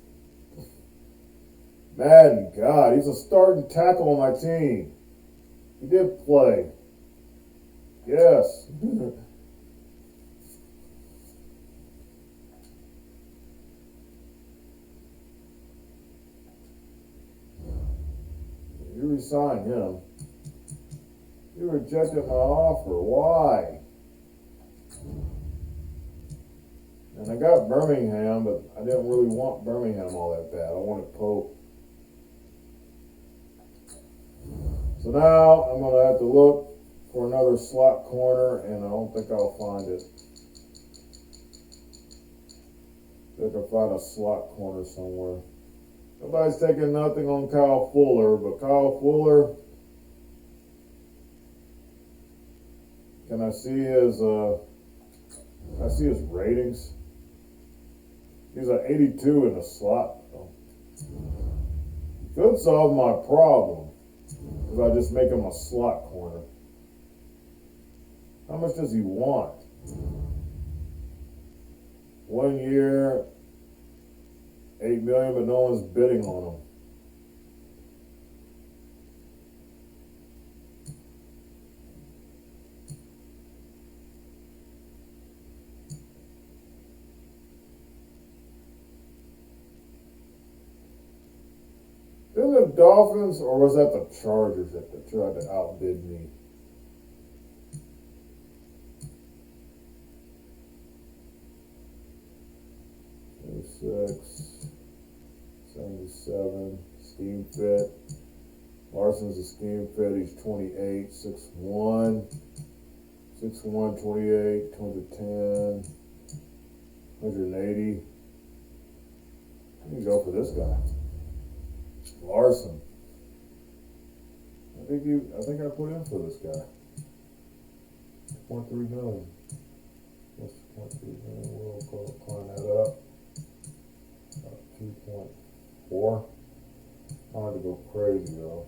Madden. God, he's a starting tackle on my team. He did play. Yes. re-sign him. You rejected my offer. Why? And I got Birmingham, but I didn't really want Birmingham all that bad. I wanted Pope. So now I'm going to have to look for another slot corner, and I don't think I'll find it. I think I'll find a slot corner somewhere. Nobody's taking nothing on Kyle Fuller, but Kyle Fuller, can I see his ratings? He's an 82 in the slot. Could solve my problem if I just make him a slot corner. How much does he want? 1 year, $8 million, but no one's bidding on him. Didn't the Dolphins, or was that the Chargers that tried to outbid me? $6, 77, scheme fit. Larson's a scheme fit. He's 28, 6'1", 6'1", 28, 210, 180. I can go for this guy. Larson. I think I put in for this guy. 2.3 million. What's 2.3 million? We'll climb that up. 2.4. I don't have to go crazy though.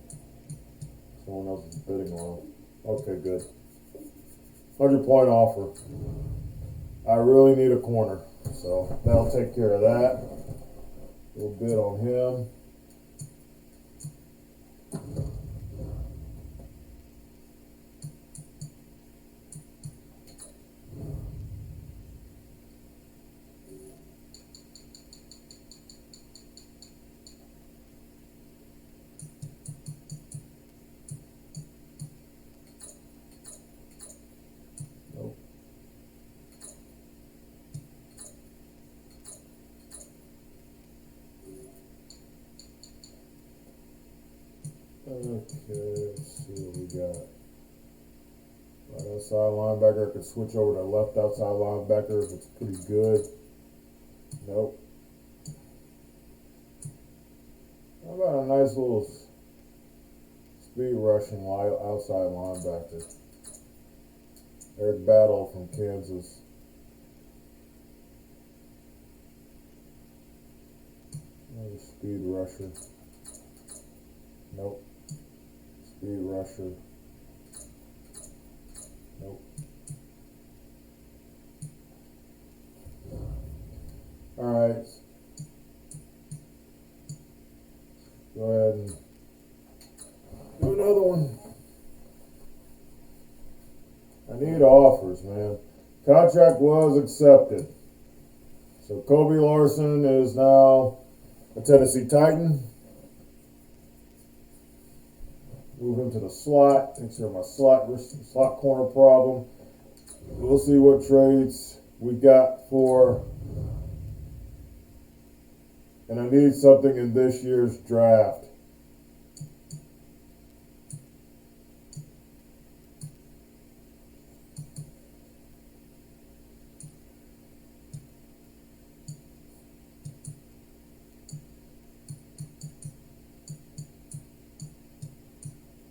Someone else is bidding on it. Okay, good. 100-point offer. I really need a corner, so that'll take care of that. We'll bid on him. Okay, let's see what we got. Right outside linebacker. I could switch over to left outside linebacker if it's pretty good. Nope. How about a nice little speed rushing outside linebacker? Eric Battle from Kansas. Another speed rusher. Nope. Speed rusher. Nope. Alright. Go ahead and do another one. I need offers, man. Contract was accepted. So Kobe Larson is now a Tennessee Titan. Move him to the slot. Takes care of my slot corner problem. We'll see what trades we got for. And I need something in this year's draft.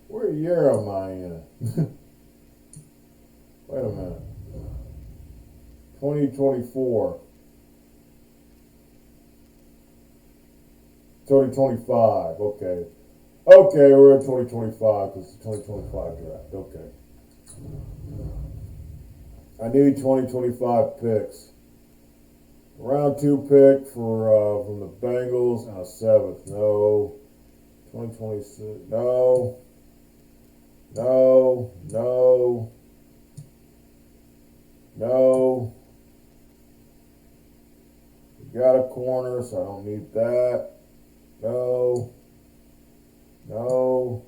What year am I in? Wait a minute. 2024. 2025. Okay. Okay, we're in 2025 because it's the 2025 draft. Okay. I need 2025 picks. Round 2 pick for from the Bengals and a 7th. No. 2026. No. No. No. No. We got a corner, so I don't need that. No. No.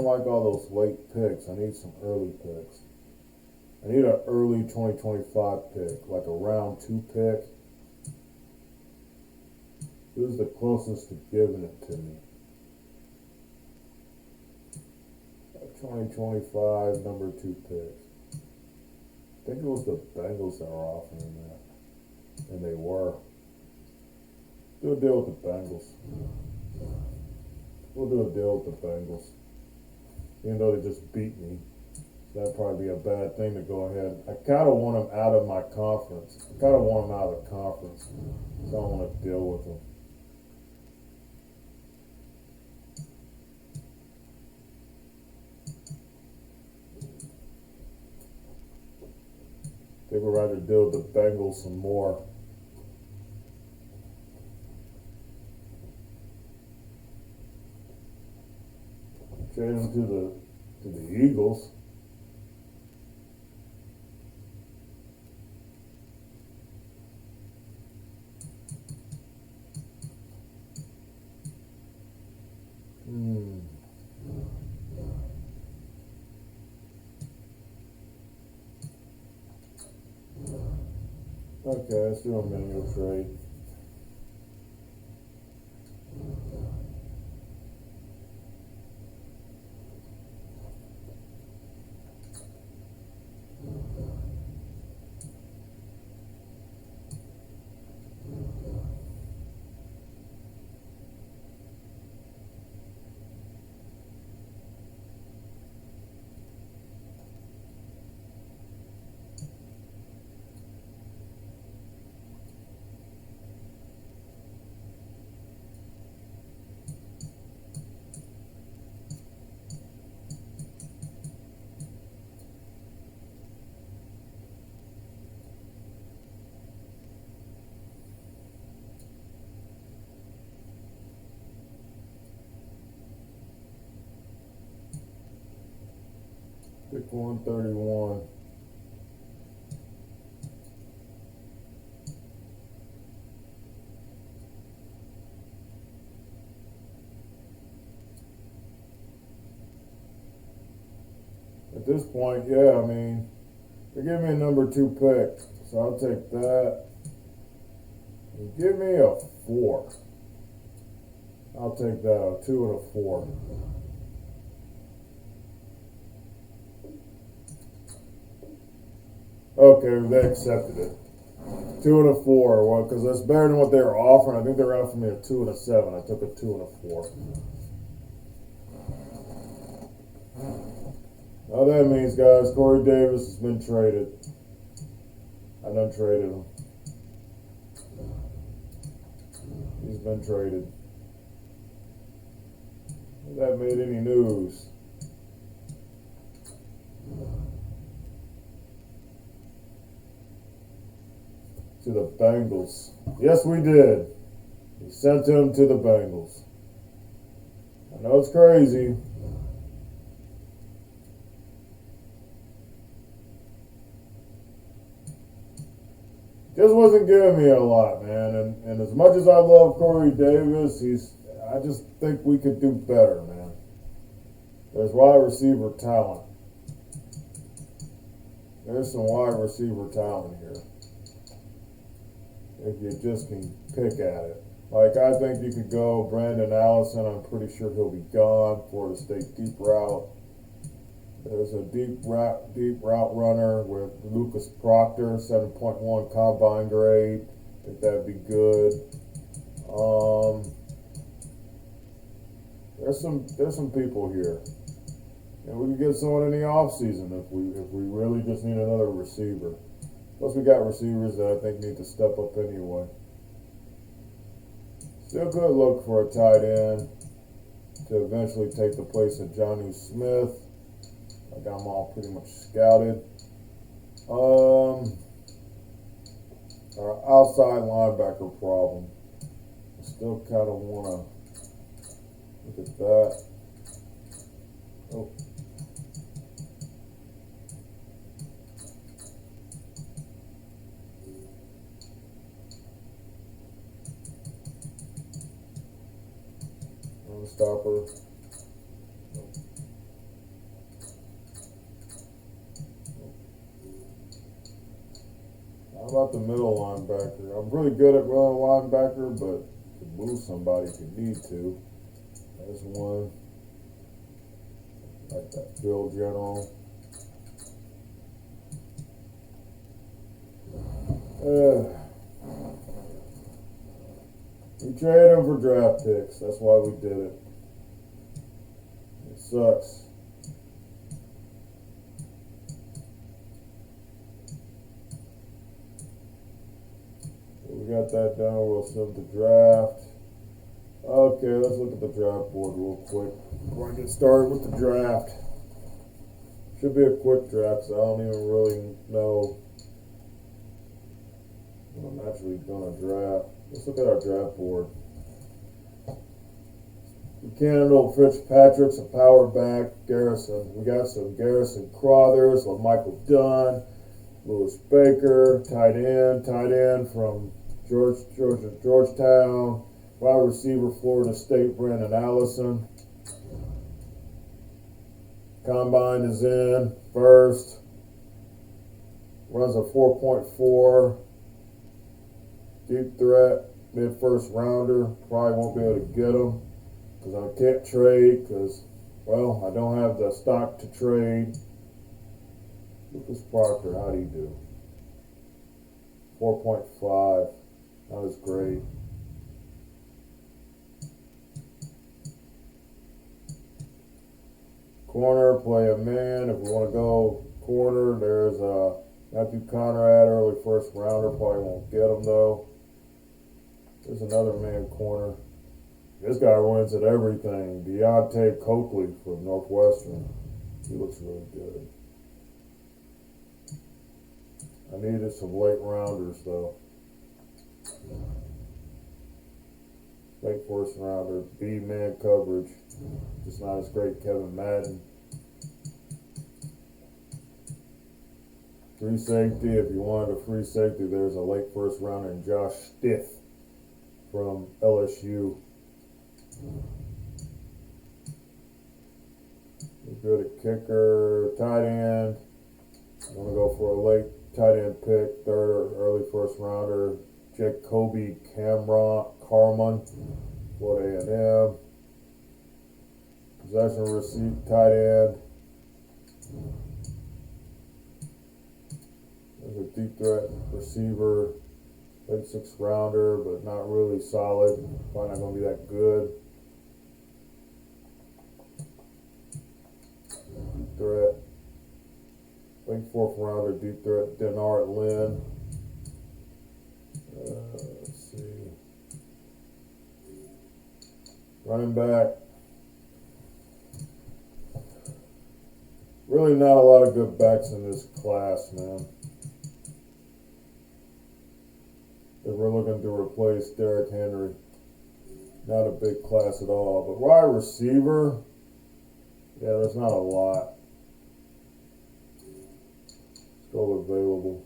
don't like all those late picks. I need some early picks. I need an early 2025 pick, like a round 2 pick. Who's the closest to giving it to me? 2025 number 2 pick. I think it was the Bengals that were offering that. And they were. Do a deal with the Bengals. We'll do a deal with the Bengals. Even though they just beat me. That'd probably be a bad thing to go ahead. I kind of want them out of my conference. I kind of want them out of the conference. So I don't want to deal with them. I think we'd rather deal with the Bengals some more. Trade them to the Eagles. Okay, let's do a manual trade. Pick 131. At this point, yeah, I mean, they give me a number 2 pick, so I'll take that. And give me a 4. I'll take that, a 2 and a 4. Okay, they accepted it. 2 and a 4. Well, because that's better than what they were offering. I think they were offering me a 2 and a 7. I took a 2 and a 4. All that means, guys, Corey Davis has been traded. I done traded him. He's been traded. Has that made any news? To the Bengals. Yes, we did. We sent him to the Bengals. I know it's crazy. Just wasn't giving me a lot, man. And as much as I love Corey Davis, I just think we could do better, man. There's wide receiver talent. There's some wide receiver talent here. If you just can pick at it. Like, I think you could go Brandon Allison. I'm pretty sure he'll be gone. Florida State deep route. There's a deep route runner with Lucas Proctor, 7.1 combine grade. I think that'd be good. There's some people here, and we could get someone in the offseason if we really just need another receiver. Plus, we got receivers that I think need to step up anyway. Still could look for a tight end to eventually take the place of Jonnu Smith. I got them all pretty much scouted. Our outside linebacker problem. I still kind of want to look at that. Oh. Run stopper. about the middle linebacker? I'm really good at running linebacker, but could move somebody if you need to. There's one. Like that Bill General. We traded him for draft picks. That's why we did it. It sucks. We got that down. We'll send the draft. Okay, let's look at the draft board real quick before I get started with the draft. Should be a quick draft, so I don't even really know when I'm actually going to draft. Let's look at our draft board. Candle Fitzpatrick's a power back. Garrison. We got some Garrison Crothers, Michael Dunn, Lewis Baker, tight end from Georgetown. Wide receiver, Florida State, Brandon Allison. Combine is in first. Runs a 4.4. Deep threat, mid-first rounder. Probably won't be able to get him because I can't trade because, well, I don't have the stock to trade. Lucas Proctor, how do you do? 4.5. That was great. Corner, play a man. If we want to go corner, there's Matthew Conrad, early first rounder. Probably won't get him though. There's another man corner. This guy wins at everything. Deontay Coakley from Northwestern. He looks really good. I needed some late rounders though. Late first rounder, B-man coverage. Just not as great. Kevin Madden. Free safety, if you wanted a free safety, there's a late first rounder in Josh Stiff from LSU. We're good at kicker, tight end. I'm going to go for a late tight end pick, third or early first rounder. Jacoby Carman, Florida A&M. Possession receipt, tight end. There's a deep threat receiver, late sixth rounder, but not really solid. Probably not going to be that good. Deep threat. Late fourth rounder, deep threat, Denard Lynn. Let's see. Running back. Really not a lot of good backs in this class, man. If we're looking to replace Derrick Henry. Not a big class at all. But wide receiver, yeah, there's not a lot. Still available.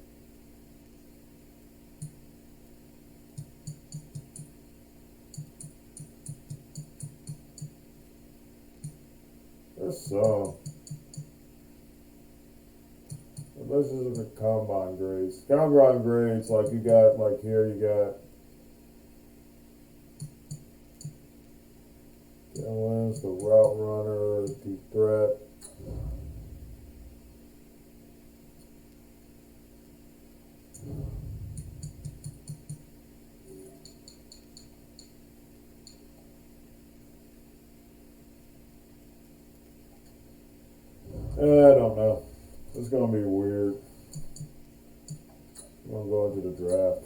There's some. Let's just look at combine grades. Combine grades, like you got, like here, you got Gillens, the route runner, deep threat. I don't know. It's going to be weird. I'm going to go into the draft.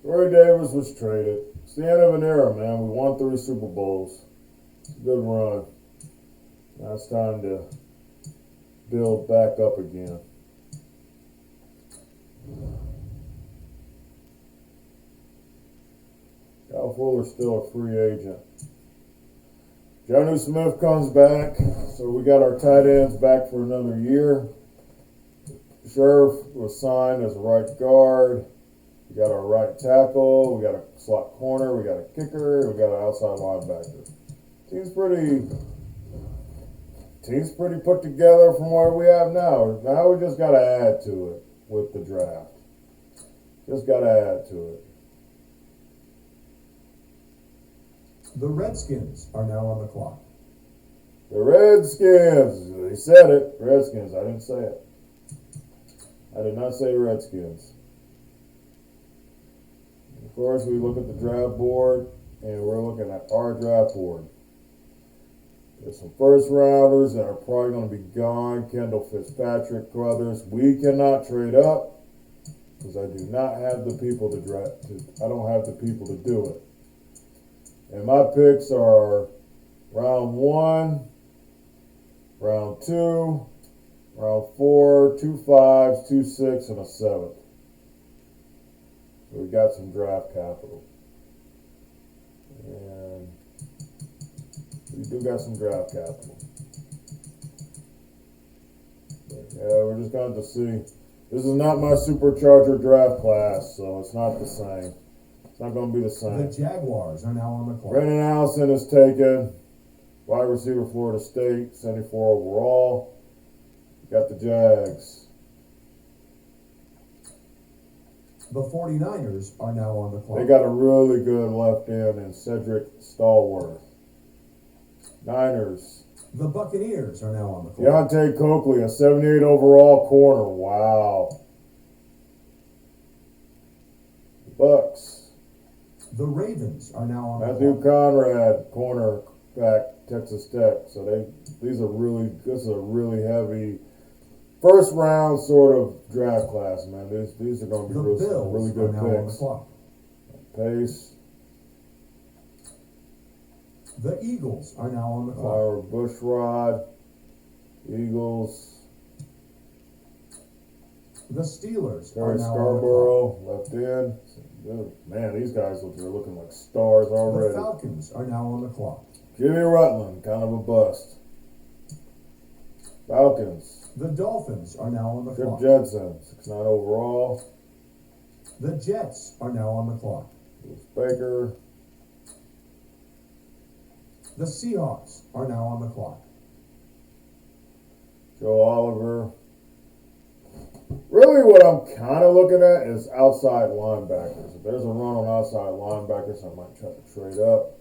Roy Davis was traded. It's the end of an era, man. We won 3 Super Bowls. It's a good run. Now it's time to build back up again. Kyle Fuller's still a free agent. Jonnu Smith comes back, so we got our tight ends back for another year. Sheriff was signed as a right guard. We got our right tackle. We got a slot corner. We got a kicker. We got an outside linebacker. Team's pretty team's pretty put together from where we have now. Now we just got to add to it with the draft. Just got to add to it. The Redskins are now on the clock. The Redskins. He said it. Redskins. I didn't say it. I did not say Redskins. Of course, we look at the draft board, and we're looking at our draft board. There's some first rounders that are probably going to be gone. Kendall Fitzpatrick brothers. We cannot trade up because I do not have the people to draft. I don't have the people to do it. And my picks are round 1, round 2, round 4, 2 5s, 2 6, and a 7th. So we got some draft capital. And we do got some draft capital. But yeah, we're just going to see. This is not my supercharger draft class, so it's not the same. It's not going to be the same. The Jaguars are now on the clock. Brandon Allison is taken. Wide receiver, Florida State, 74 overall. Got the Jags. The 49ers are now on the clock. They got a really good left end in Cedric Stallworth. Niners. The Buccaneers are now on the clock. Deontay Coakley, a 78 overall corner. Wow. The Bucks. The Ravens are now on the Matthew clock. Conrad, cornerback, Texas Tech. So this is a really heavy first round sort of draft class, man. These are going to be really good are now on the picks. clock. Pace. The Eagles are now on the clock. Our Bushrod, Eagles. The Steelers are Terry now Scarborough, left end. Man, these guys are looking like stars on the clock. already. The Falcons are now on the clock. Jimmy Rutland, kind of a bust. Falcons. The Dolphins are now on the Trip clock. Jensen, 6'9" overall. The Jets are now on the clock. Bruce Baker. The Seahawks are now on the clock. Joe Oliver. Really what I'm kind of looking at is outside linebackers. If there's a run on outside linebackers, I might try to trade up.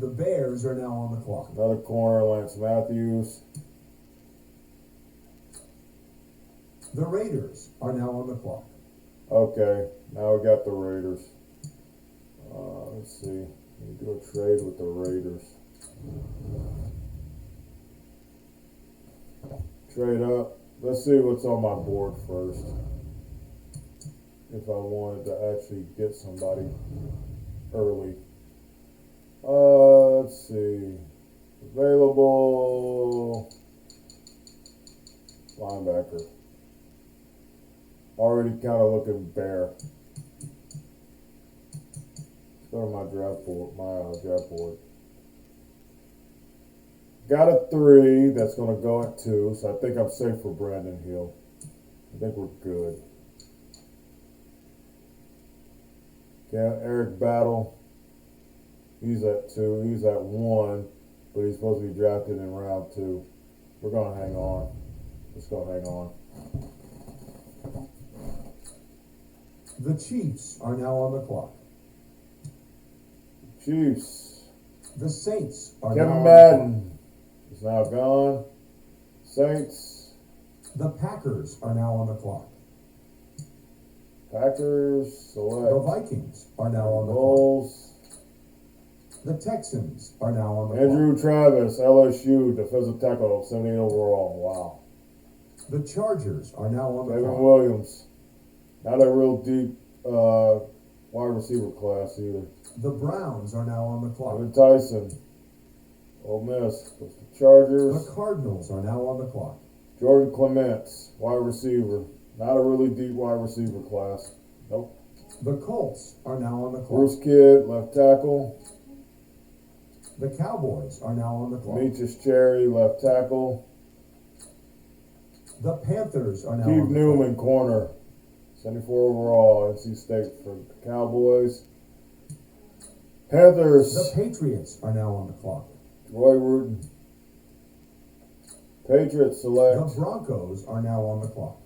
The Bears are now on the clock. Another corner, Lance Matthews. The Raiders are now on the clock. Okay, now we got the Raiders. Let's see. We do a trade with the Raiders. Trade up. Let's see what's on my board first. If I wanted to actually get somebody early. Let's see. Available linebacker. Already kind of looking bare. Let's go to my draft board. Got a 3 that's going to go at 2, so I think I'm safe for Brandon Hill. I think we're good. Okay, Eric Battle. He's at 2. He's at 1, but he's supposed to be drafted in round 2. We're going to hang on. Just going to hang on. The Chiefs are now on the clock. Chiefs. The Saints are now Kevin on Madden is now gone. Saints. the clock. The Packers are now on the clock. Packers. Select. The Vikings are now on the clock. Bulls. The Texans are now on the clock. Andrew Travis, LSU, defensive tackle, 78 overall. Wow. The Chargers are now on the Evan clock. Williams. Not a real deep wide receiver class either. The Browns are now on the clock. Evan Tyson. Ole Miss. Goes to Chargers. The Cardinals are now on the clock. Jordan Clements, wide receiver. Not a really deep wide receiver class. Nope. The Colts are now on the clock. Bruce Kidd, left tackle. The Cowboys are now on the clock. Demetrius Cherry, left tackle. The Panthers are now Keith on the Newman, corner. 74 overall, NC State for the Cowboys. Panthers. clock. The Patriots are now on the clock. Roy Rutten. Patriots select. The Broncos are now on the clock.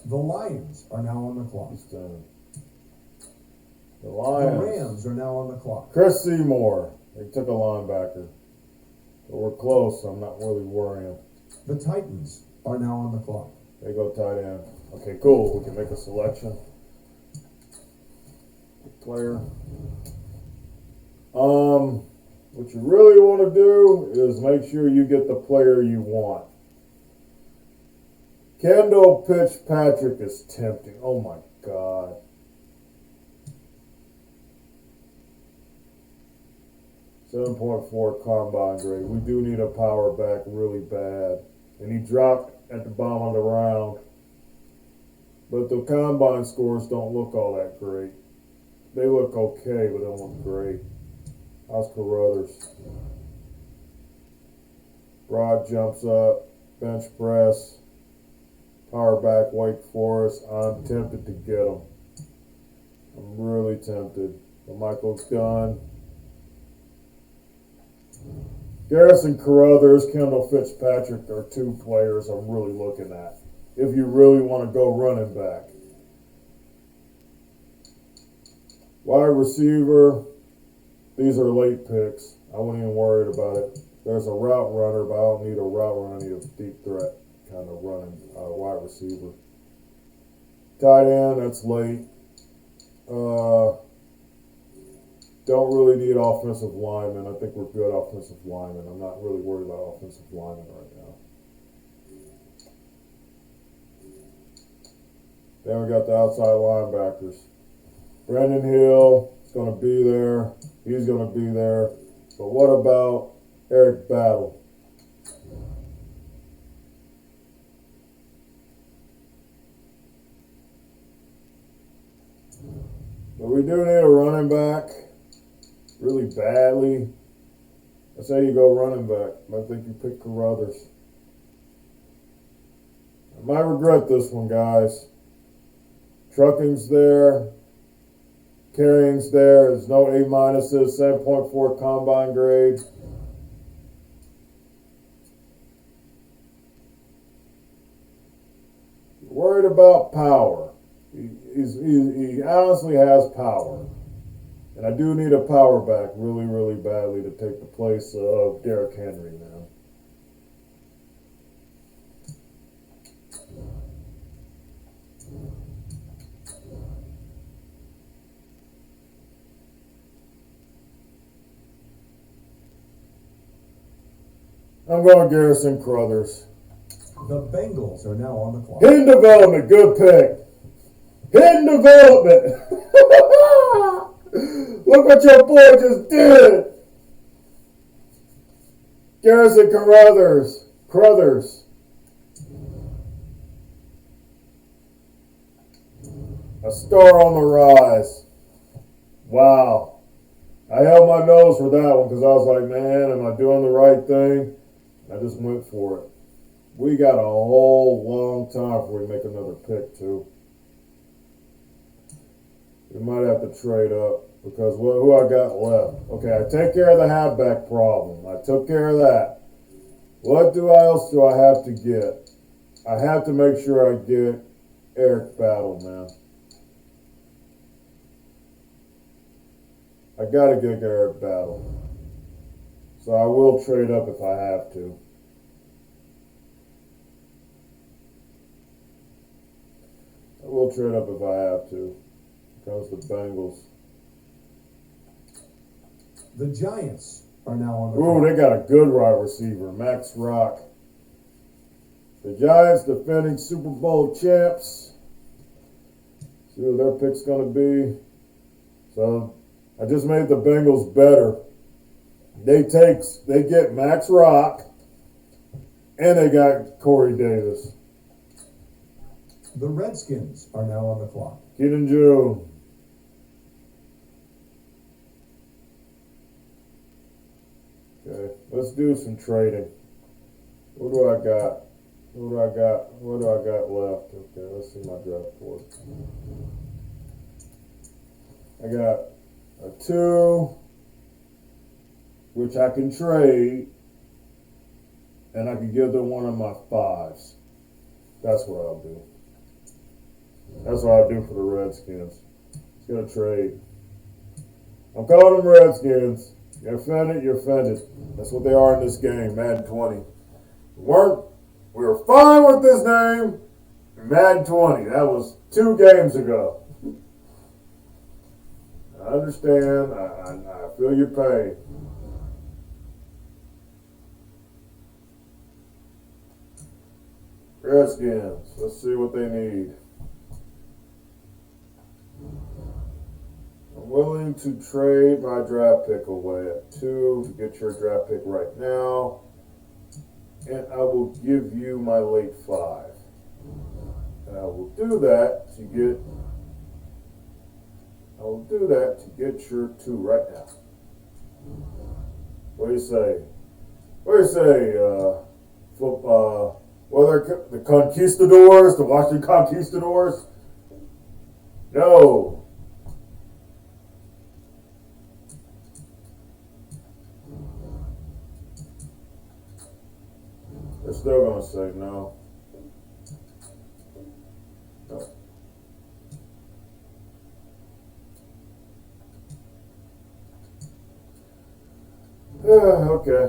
The Lions are now on the clock. The The Lions. Rams are now on the clock. Chris Seymour. They took a linebacker. But we're close, so I'm not really worrying. The Titans are now on the clock. They go tight end. Okay, cool. We can make a selection. Player. What you really want to do is make sure you get the player you want. Kendall Fitzpatrick is tempting. Oh my God. .4 combine grade. We do need a power back really bad. And he dropped at the bottom of the round. But the combine scores don't look all that great. They look okay, but they don't look great. How's Carruthers? Broad jumps up, bench press, power back, Wake Forest. I'm tempted to get him. I'm really tempted. But Michael's done. Garrison Carruthers, Kendall Fitzpatrick are two players I'm really looking at. If you really want to go running back. Wide receiver, these are late picks. I wasn't even worried about it. There's a route runner, but I don't need a route runner. I need a deep threat kind of running wide receiver. Tight end, that's late. Don't really need offensive linemen. I think we're good offensive linemen. I'm not really worried about offensive linemen right now. Then we got the outside linebackers. Brendan Hill is going to be there. He's going to be there. But what about Eric Battle? But we do need a running back really badly. I say you go running back. I think you pick Carruthers. I might regret this one, guys. Trucking's there. Carrying's there. There's no A minuses. 7.4 combine grade. Worried about power. He honestly has power. And I do need a power back really, really badly to take the place of Derrick Henry now. I'm going Garrison Carruthers. The Bengals are now on the clock. Hidden development, good pick. Hidden development. Look what your boy just did. Garrison Carruthers. A star on the rise. Wow. I held my nose for that one because I was like, man, am I doing the right thing? I just went for it. We got a whole long time before we make another pick, too. We might have to trade up because who I got left? Okay, I take care of the halfback problem. I took care of that. What else do I have to get? I have to make sure I get Eric Battle, man. I gotta get Eric Battle. So I will trade up if I have to. I will trade up if I have to. Here comes the Bengals. The Giants are now on the Ooh, clock. they got a good wide receiver, Max Rock. The Giants, defending Super Bowl champs. See what their pick's going to be. So I just made the Bengals better. They get Max Rock, and they got Corey Davis. The Redskins are now on the clock. Keenan June. Okay, let's do some trading. What do I got? What do I got left? Okay, let's see my draft board. I got a 2, which I can trade. and I can give them one of my 5s. That's what I'll do. That's what I'll do for the Redskins. It's gonna trade. I'm calling them Redskins. You're offended, you're offended. That's what they are in this game, Madden 20. We were fine with this name, Madden 20. That was 2 games ago. I understand. I feel your pain. Redskins. Let's see what they need. I'm willing to trade my draft pick away at 2 to get your draft pick right now. And I will give you my late 5. And I will do that to get your 2 right now. What do you say? What do you say, they're the Conquistadors, the Washington Conquistadors? No. They're still going to say no. No. Okay.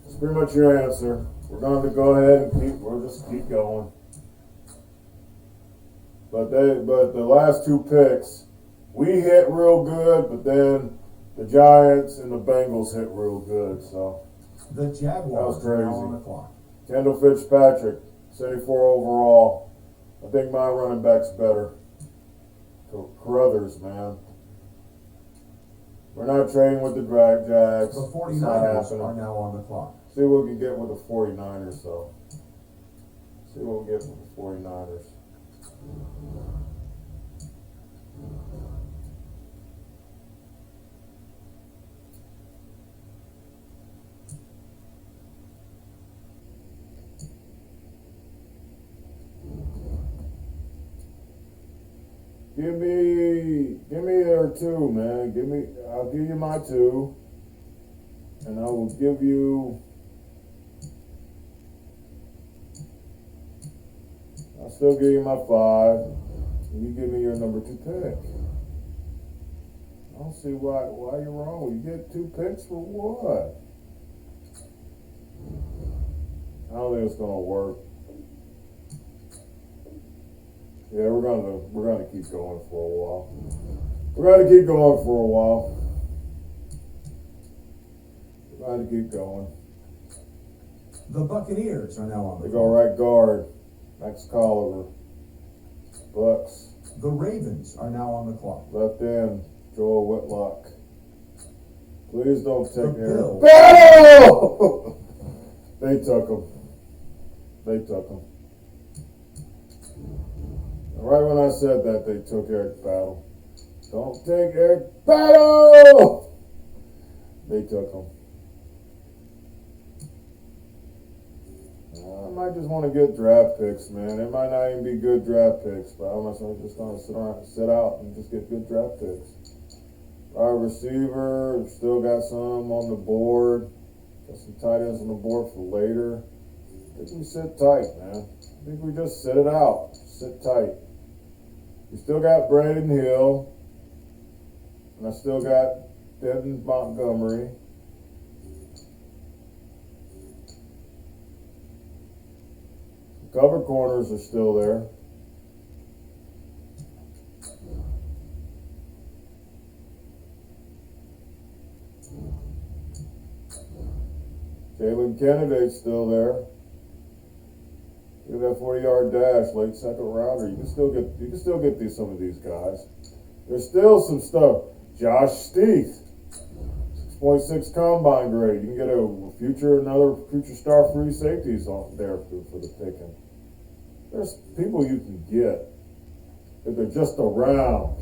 That's pretty much your answer. We're going to go ahead and we'll just keep going. But the last 2 picks, we hit real good, but then the Giants and the Bengals hit real good, so. The Jaguars are now on the clock. Kendall Fitzpatrick, 74 overall. I think my running back's better. Carruthers, man. We're not trading with the Jags. The 49ers are now on the clock. See what we can get with the 49ers, though. See what we get with the 49ers. Give me their 2, man. I'll give you my 2, and I will give you. I'll still give you my 5, and you give me your number 2 pick. I don't see why you're wrong. You get 2 picks for what? I don't think it's gonna work. Yeah, we're gonna keep going for a while. We're gonna keep going for a while. We're gonna keep going. The Buccaneers are now on the They go right guard, Max Colliver. Bucks. The Ravens are now on the clock. Left end, Joel Whitlock. Please don't take Bills. Battle! They took him. Right when I said that, they took Eric Battle. Don't take Eric Battle! They took him. I might just want to get draft picks, man. It might not even be good draft picks, but I'm just going to sit out and just get good draft picks. Our receiver, still got some on the board. Got some tight ends on the board for later. I think we sit tight, man. I think we just sit it out. Sit tight. We still got Braden Hill. And I still got Devin Montgomery. The cover corners are still there. Jalen Kennedy's still there. Look at that 40-yard dash, late second rounder. You can still get some of these guys. There's still some stuff. Josh Steeth, 6.6 combine grade. You can get another future star free safeties on there for the picking. There's people you can get if they're just around.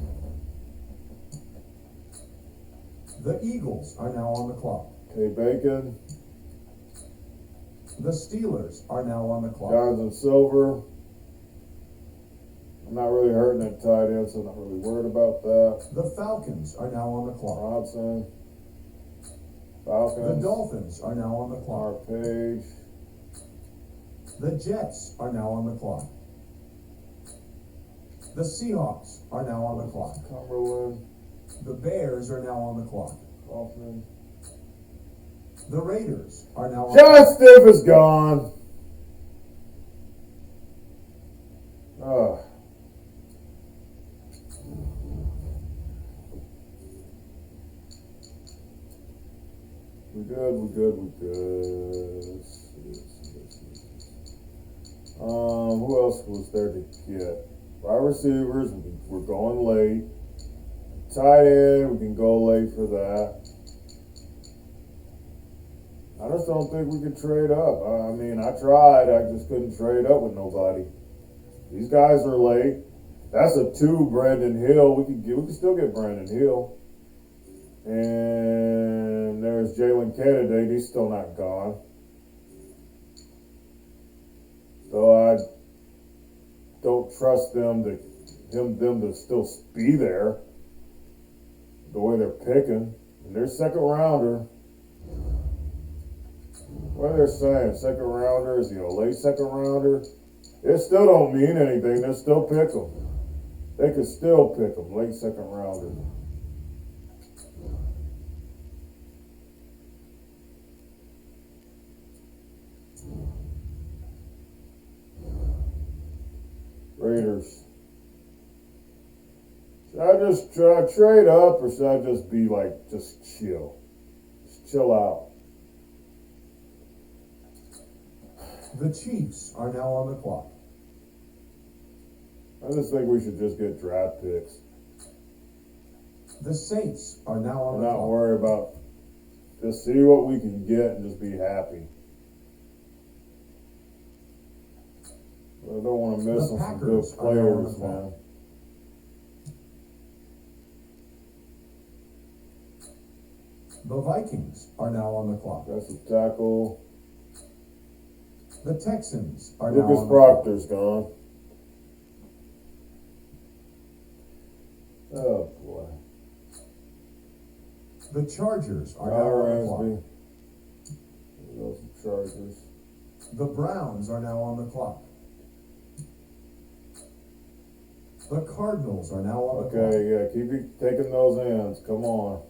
The Eagles are now on the clock. Kay Bacon. The Steelers are now on the clock. Jonathan Silver. I'm not really hurting that tight end, so I'm not really worried about that. The Falcons are now on the clock. Robson. Falcons. The Dolphins are now on the clock. Page. The Jets are now on the clock. The Seahawks are now on the clock. Cumberland, The Bears are now on the clock. Kaufman. The Raiders are now on John Stiff is gone. Ah. We good. Who else was there to get? Wide receivers, we're going late. Tight end, we can go late for that. I just don't think we can trade up. I mean, I tried, I just couldn't trade up with nobody. These guys are late. That's a 2, Brandon Hill. We can still get Brandon Hill. And there's Jalen Candidate. He's still not gone. So I don't trust them to still be there the way they're picking. And their second rounder. What are they saying? Second rounder? Is he a late second rounder? It still don't mean anything. They still pick them. They could still pick them. Late second rounder. Raiders. Should I just try trade up, or should I just be like, just chill? Just chill out. The Chiefs are now on the clock. I just think we should just get draft picks. The Saints are now on And the not clock. worry about, just see what we can get and just be happy. I don't want to miss The on some good Packers are now on the players, clock. man. The Vikings are now on the clock. That's a tackle. The Texans are now Lucas on the clock. Proctor's gone. Oh boy. The Chargers are now on the clock. Ramsby. Those are Chargers. The Browns are now on the clock. The Cardinals are now on the clock. Okay, yeah, keep taking those ends. Come on.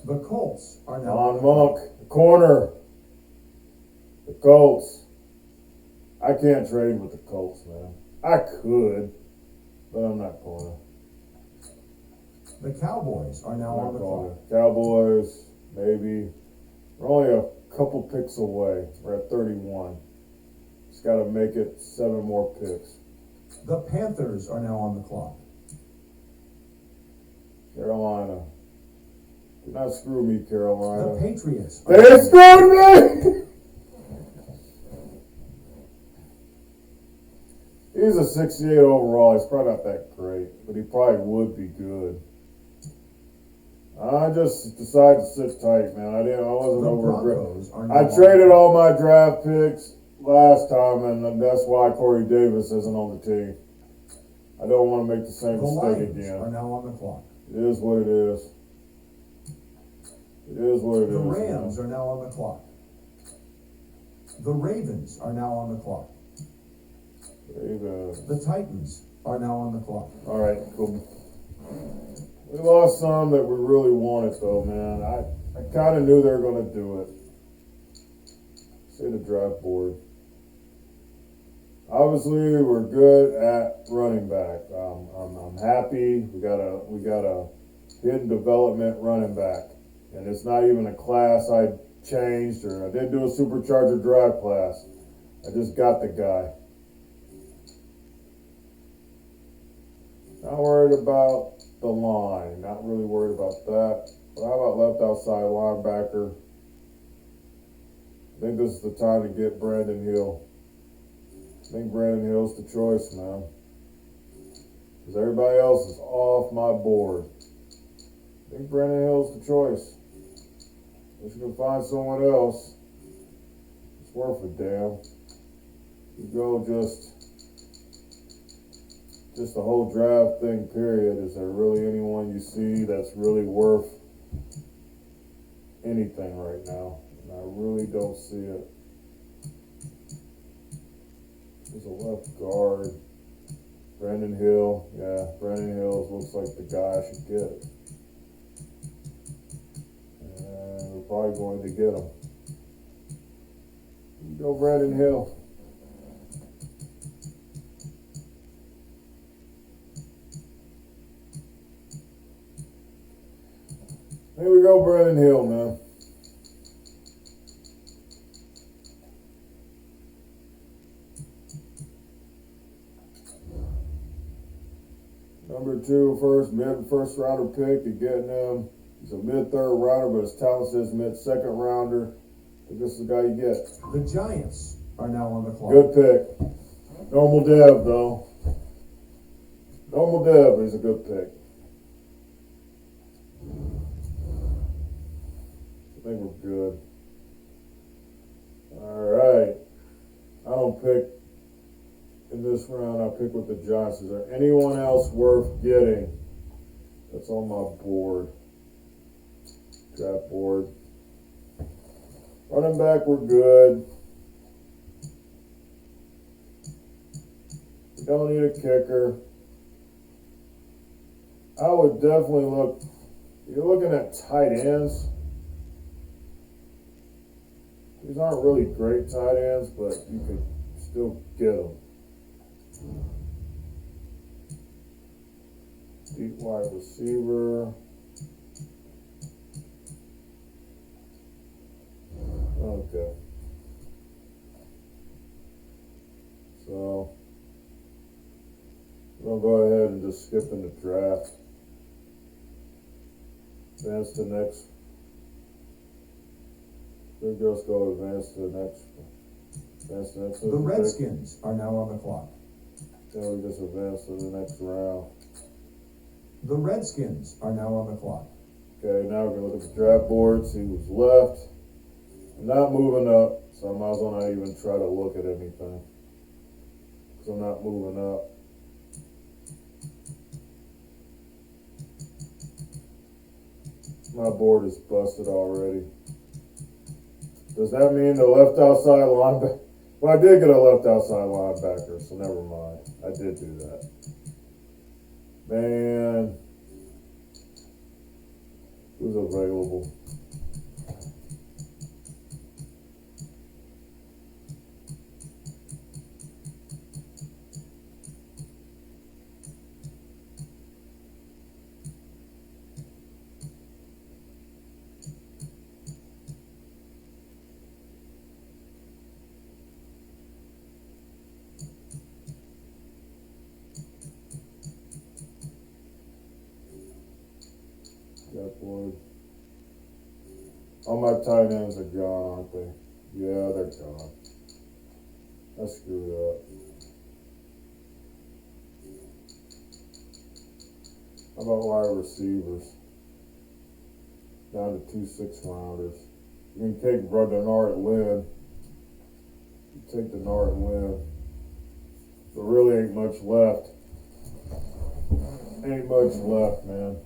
The Colts are now On on the clock. Monk, the corner. The Colts. I can't trade with the Colts, man. I could, but I'm not going to. The Cowboys are now on the clock. Cowboys, maybe. We're only a couple picks away. We're at 31. Just got to make it 7 more picks. The Panthers are now on the clock. Carolina. Do not screw me, The Carolina. Patriots are They now on the clock. screwed me! He's a 68 overall. He's probably not that great, but he probably would be good. I just decided to sit tight, man. I wasn't The over. Broncos are now I on the traded clock. all my draft picks last time, and that's why Corey Davis isn't on the team. I don't want to make the same The mistake Lions again. are now on the clock. It is what it is. It is what it The is. Rams man. are now on the clock. The Ravens are now on the clock. The Titans are now on the clock. All right, cool. We lost some that we really wanted, though, man. I kind of knew they were going to do it. See the draft board. Obviously, we're good at running back. I'm happy. We got a hidden development running back, and it's not even a class I changed, or I didn't do a supercharger draft class. I just got the guy. Not worried about the line. Not really worried about that. But how about left outside linebacker? I think this is the time to get Brandon Hill. I think Brandon Hill's the choice, man. Because everybody else is off my board. I think Brandon Hill's the choice. If you can find someone else, it's worth a damn. You go just the whole draft thing, period. Is there really anyone you see that's really worth anything right now? And I really don't see it. There's a left guard. Brandon Hill. Yeah, Brandon Hill looks like the guy I should get. And we're probably going to get him. Go Brandon Hill. Here we go, Brandon Hill, man. Number 2, first rounder pick. You're getting him. He's a mid-third rounder, but his talent says mid-second rounder. I think this is the guy you get. The Giants are now on the clock. Good pick. Normal dev, though. Normal dev, but he's a good pick. I think we're good. Alright. I don't pick in this round. I pick with the Giants. Is there anyone else worth getting that's on my board? Draft board. Running back, we're good. We don't need a kicker. I would definitely look. You're looking at tight ends. These aren't really great tight ends, but you could still get them. Deep wide receiver. Okay. So we'll go ahead and just skip in the draft. Advance to next. We'll just go advance to the next. Advance to the next. The Redskins are now on the clock. Then we just advance to the next round. The Redskins are now on the clock. Okay, now we're gonna look at the draft board, see who's left. I'm not moving up, so I might as well not even try to look at anything. Because I'm not moving up. My board is busted already. Does that mean the left outside linebacker? Well, I did get a left outside linebacker, so never mind. I did do that. Man. Who's available? That board. All my tight ends are gone, aren't they? Yeah, they're gone. I screwed up. How about wide receivers? Down to 2 6-rounders. You can take Denard Lynn. You take Denard Lynn. There really ain't much left. Ain't much left, man.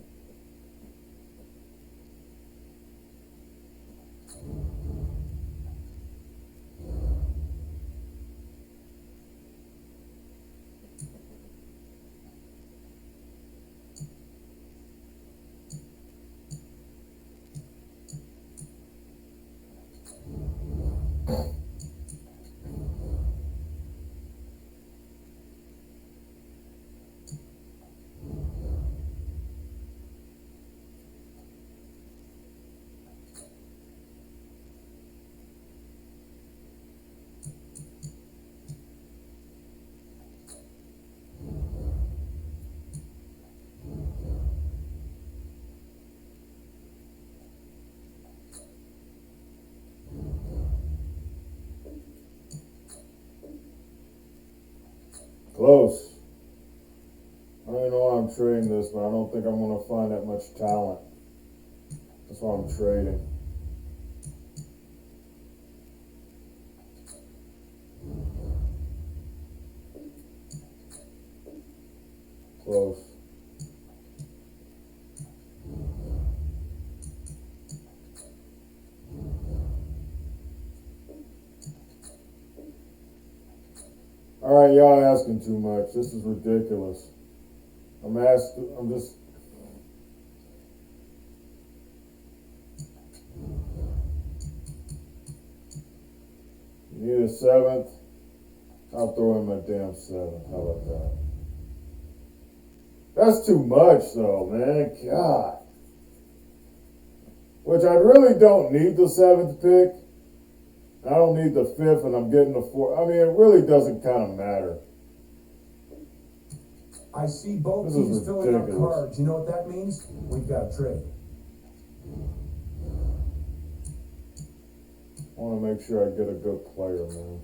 Close. I don't know why I'm trading this, but I don't think I'm going to find that much talent. That's why I'm trading. Close. Alright, y'all asking too much. This is ridiculous. I'm just. You need a 7th? I'll throw in my damn 7th. How about that? That's too much, though, man. God. Which I really don't need the 7th pick. I don't need the 5th, and I'm getting the 4th. I mean, it really doesn't kind of matter. I see both This teams is filling up ridiculous. cards. You know what that means? We've got a trade. I want to make sure I get a good player, man.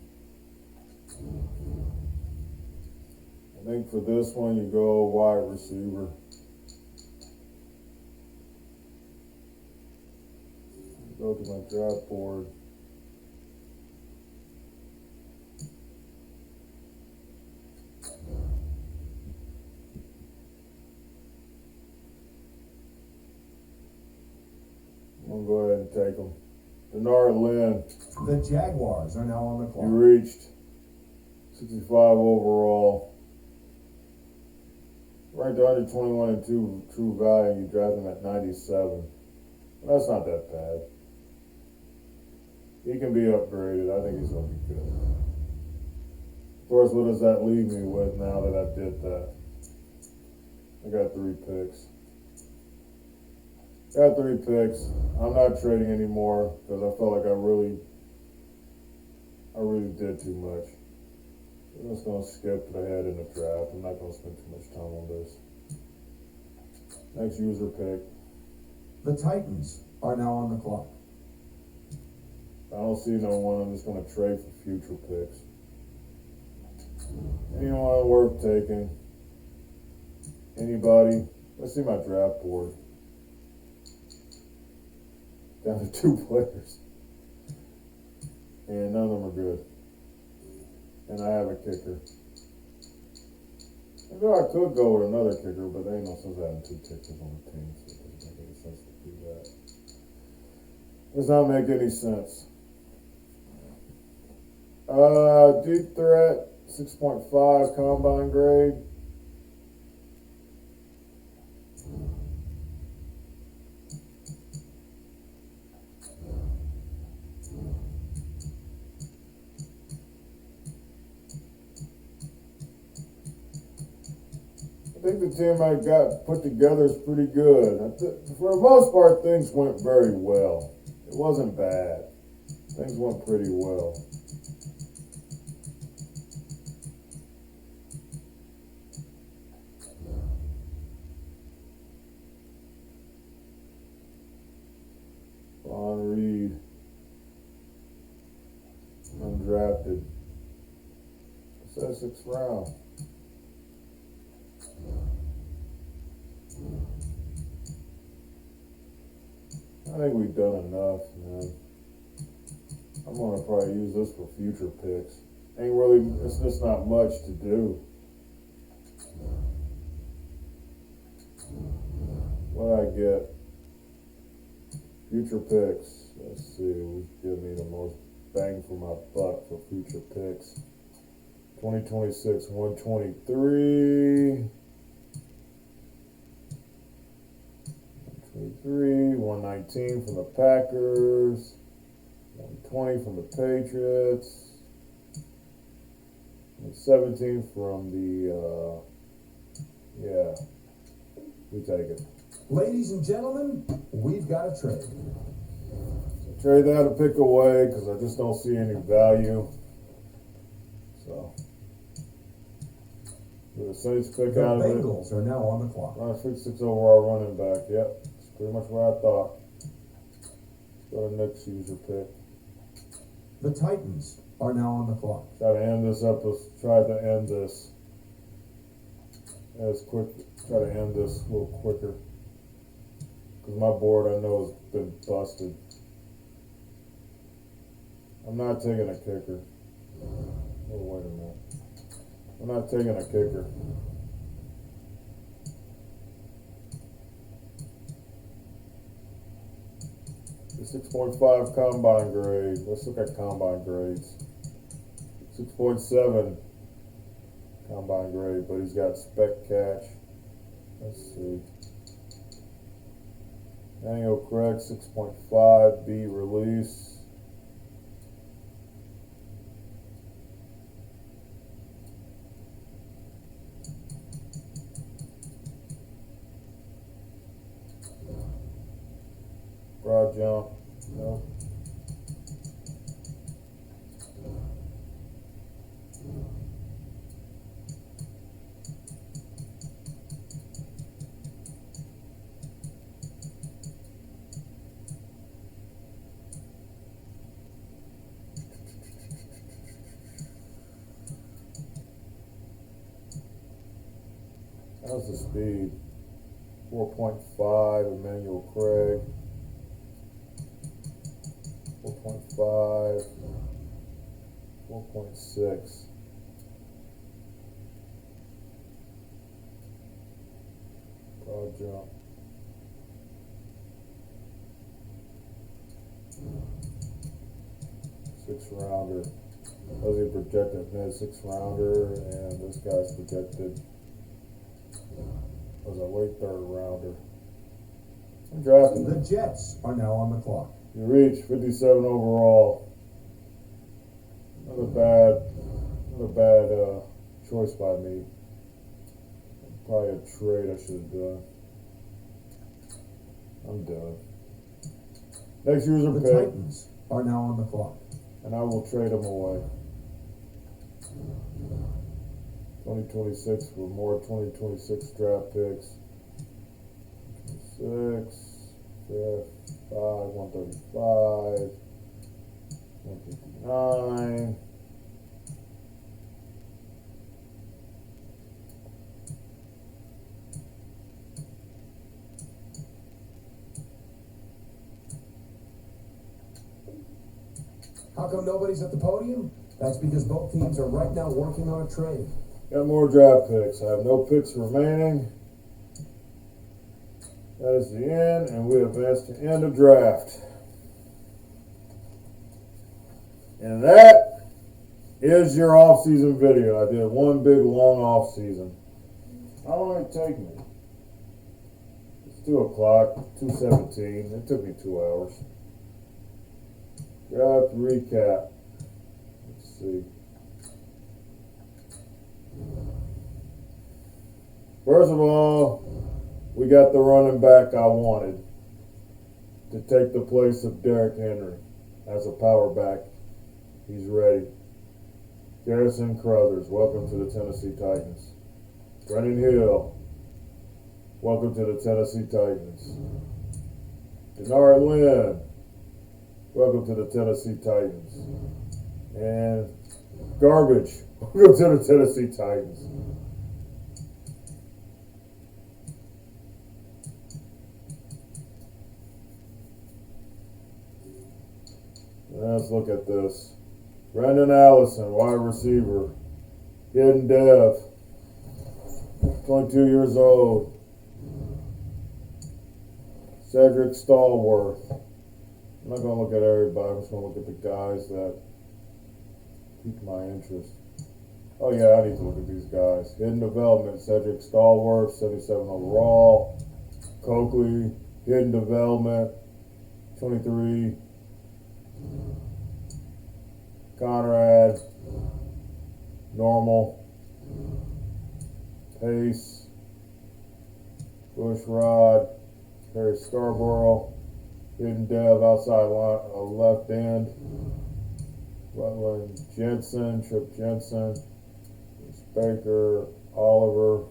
I think for this one, you go wide receiver. Go to my draft board. I'm going to go ahead and take him. Denard Lynn. The Jaguars are now on the clock. You reached 65 overall. Ranked 121 in true value. You draft him at 97. That's not that bad. He can be upgraded. I think he's going to be good. Of course, what does that leave me with now that I did that? I got 3 picks. Got 3 picks. I'm not trading anymore because I felt like I really did too much. I'm just going to skip ahead in the draft. I'm not going to spend too much time on this. Next user pick. The Titans are now on the clock. I don't see no one. I'm just going to trade for future picks. Anyone worth taking? Anybody? Let's see my draft board. Down to 2 players. And none of them are good. And I have a kicker. I know I could go with another kicker, but there ain't no sense having 2 kickers on the team. So it doesn't make any sense to do that. Does not make any sense. Deep threat, 6.5 combine grade. I think the team I got put together is pretty good. For the most part, things went very well. It wasn't bad. Things went pretty well. Vaughn Reed, undrafted. It's that 6th round. I think we've done enough, man. I'm gonna probably use this for future picks. Ain't really, it's just not much to do. What I get? Future picks. Let's see, who's give me the most bang for my buck for future picks. 2026, 123. 119 from the Packers, 120 from the Patriots, and 17 from the, yeah, we take it. Ladies and gentlemen, we've got a trade. Trade that a pick away because I just don't see any value. So, get a Saints pick The out of it. Bengals are now on the clock. 56 overall running back, yep. Pretty much what I thought. Go to next user pick. The Titans are now on the clock. Try to end this up. Try to end this as quick. Try to end this a little quicker. Because my board I know has been busted. I'm not taking a kicker. Oh, wait a minute. I'm not taking a kicker. The 6.5 combine grade. Let's look at combine grades. 6.7 Combine grade, but he's got spec catch. Let's see. Annual correct 6.5 B release. Broad jump. No. How's the speed? 4.5 Emmanuel Craig. 4.5. 4.6. Broad jump. Six rounder. Those are projected mid 6 rounder, and this guy's projected was a late 3rd rounder. I'm drafting. The Jets are now on the clock. You reach 57 overall. Not a bad choice by me. Probably a trade I should have done. I'm done. Next user The pick, Titans are now on the clock. and I will trade them away. 2026 for more 2026 draft picks. 6, 5, 135, 159. How come nobody's at the podium? That's because both teams are right now working on a trade. Got more draft picks. I have no picks remaining. That is the end, and we advance to end of draft. And that is your off-season video. I did one big long off-season. How long did it take me? It's 2 o'clock, 2:17. It took me 2 hours. Draft recap. Let's see. First of all, we got the running back I wanted to take the place of Derrick Henry as a power back. He's ready. Garrison Crothers, welcome to the Tennessee Titans. Brennan Hill, welcome to the Tennessee Titans. Denard Lynn, welcome to the Tennessee Titans. And Garbage, welcome to the Tennessee Titans. Let's look at this. Brendan Allison, wide receiver. Hidden Dev, 22 years old. Cedric Stallworth. I'm not going to look at everybody. I'm just going to look at the guys that pique my interest. Oh, yeah, I need to look at these guys. Hidden development, Cedric Stallworth, 77 overall. Coakley, hidden development, 23. Conrad, normal. Pace, Bushrod, Harry Scarborough, hidden dev outside left end. Rutland Jensen, Trip Jensen, Baker, Oliver,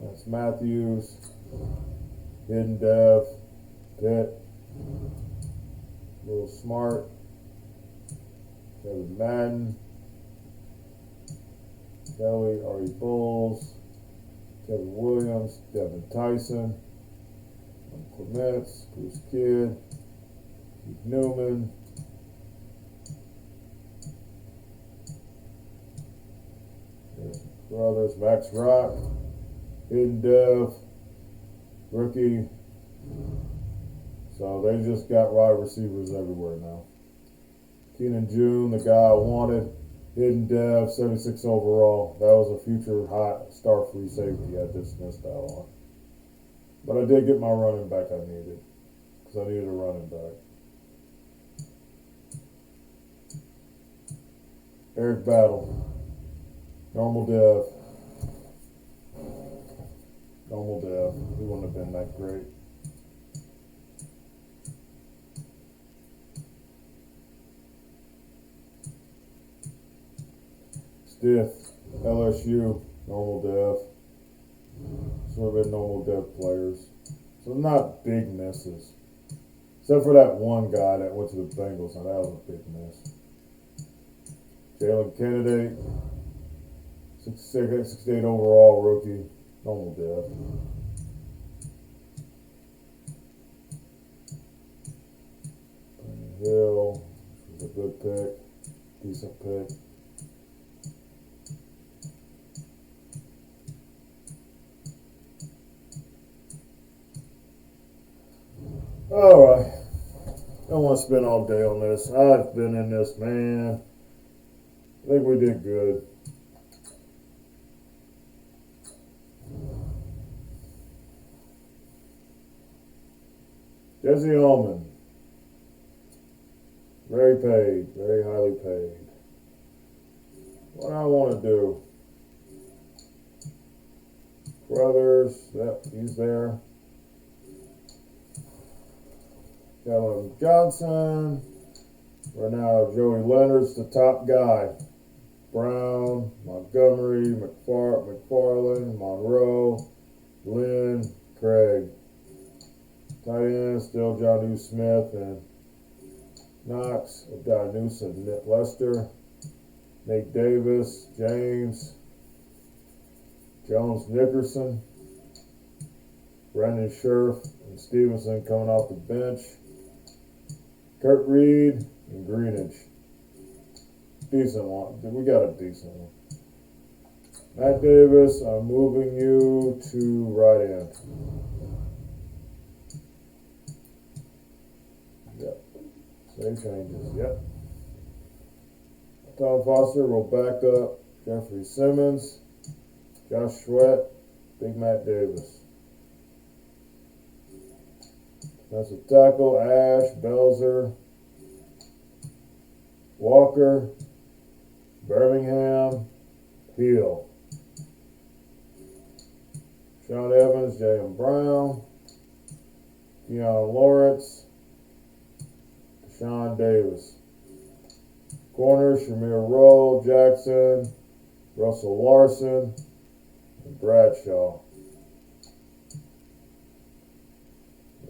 Lance Matthews, hidden dev, Pitt, Little Smart, Kevin Madden, Kelly, Artie Bowles, Kevin Williams, Devin Tyson, Clements, Bruce Kidd, Keith Newman, Brothers, Max Rock, Hidden Dev, rookie. So they just got wide receivers everywhere now. Keenan June, the guy I wanted, Hidden Dev, 76 overall. That was a future high star free safety I just missed out on. But I did get my running back I needed. Because I needed a running back. Eric Battle. Normal Dev. Normal Dev. He wouldn't have been that great. Stiff. LSU. Normal Dev. This would have been normal Dev players. So not big misses. Except for that one guy that went to the Bengals. Now that was a big miss. Jalen Kennedy. 68 overall rookie. Normal Dev. Hill was a good pick. Decent pick. Alright. I don't want to spend all day on this. I've been in this, man. I think we did good. Jesse Ullman. Very paid. Very highly paid. What I want to do. Brothers. Yep, he's there. Calvin Johnson. Right now, Joey Leonard's the top guy. Brown, Montgomery, McFarland, Monroe, Lynn, Craig. Tight end, still John U. Smith and Knox, Newsom, Nick Lester, Nate Davis, James, Jones Nickerson, Brandon Scherf, and Stevenson coming off the bench. Kurt Reed and Greenidge. Decent one. We got a decent one. Matt Davis, I'm moving you to right end. Yep. Save changes. Yep. Tom Foster will back up Jeffrey Simmons, Josh Sweat, Big Matt Davis. Defensive tackle, Ash, Belzer, Walker, Birmingham, Hill. Sean Evans, J.M. Brown, Keon Lawrence, Deshaun Davis. Corner, Shamir Rowe, Jackson, Russell Larson, and Bradshaw.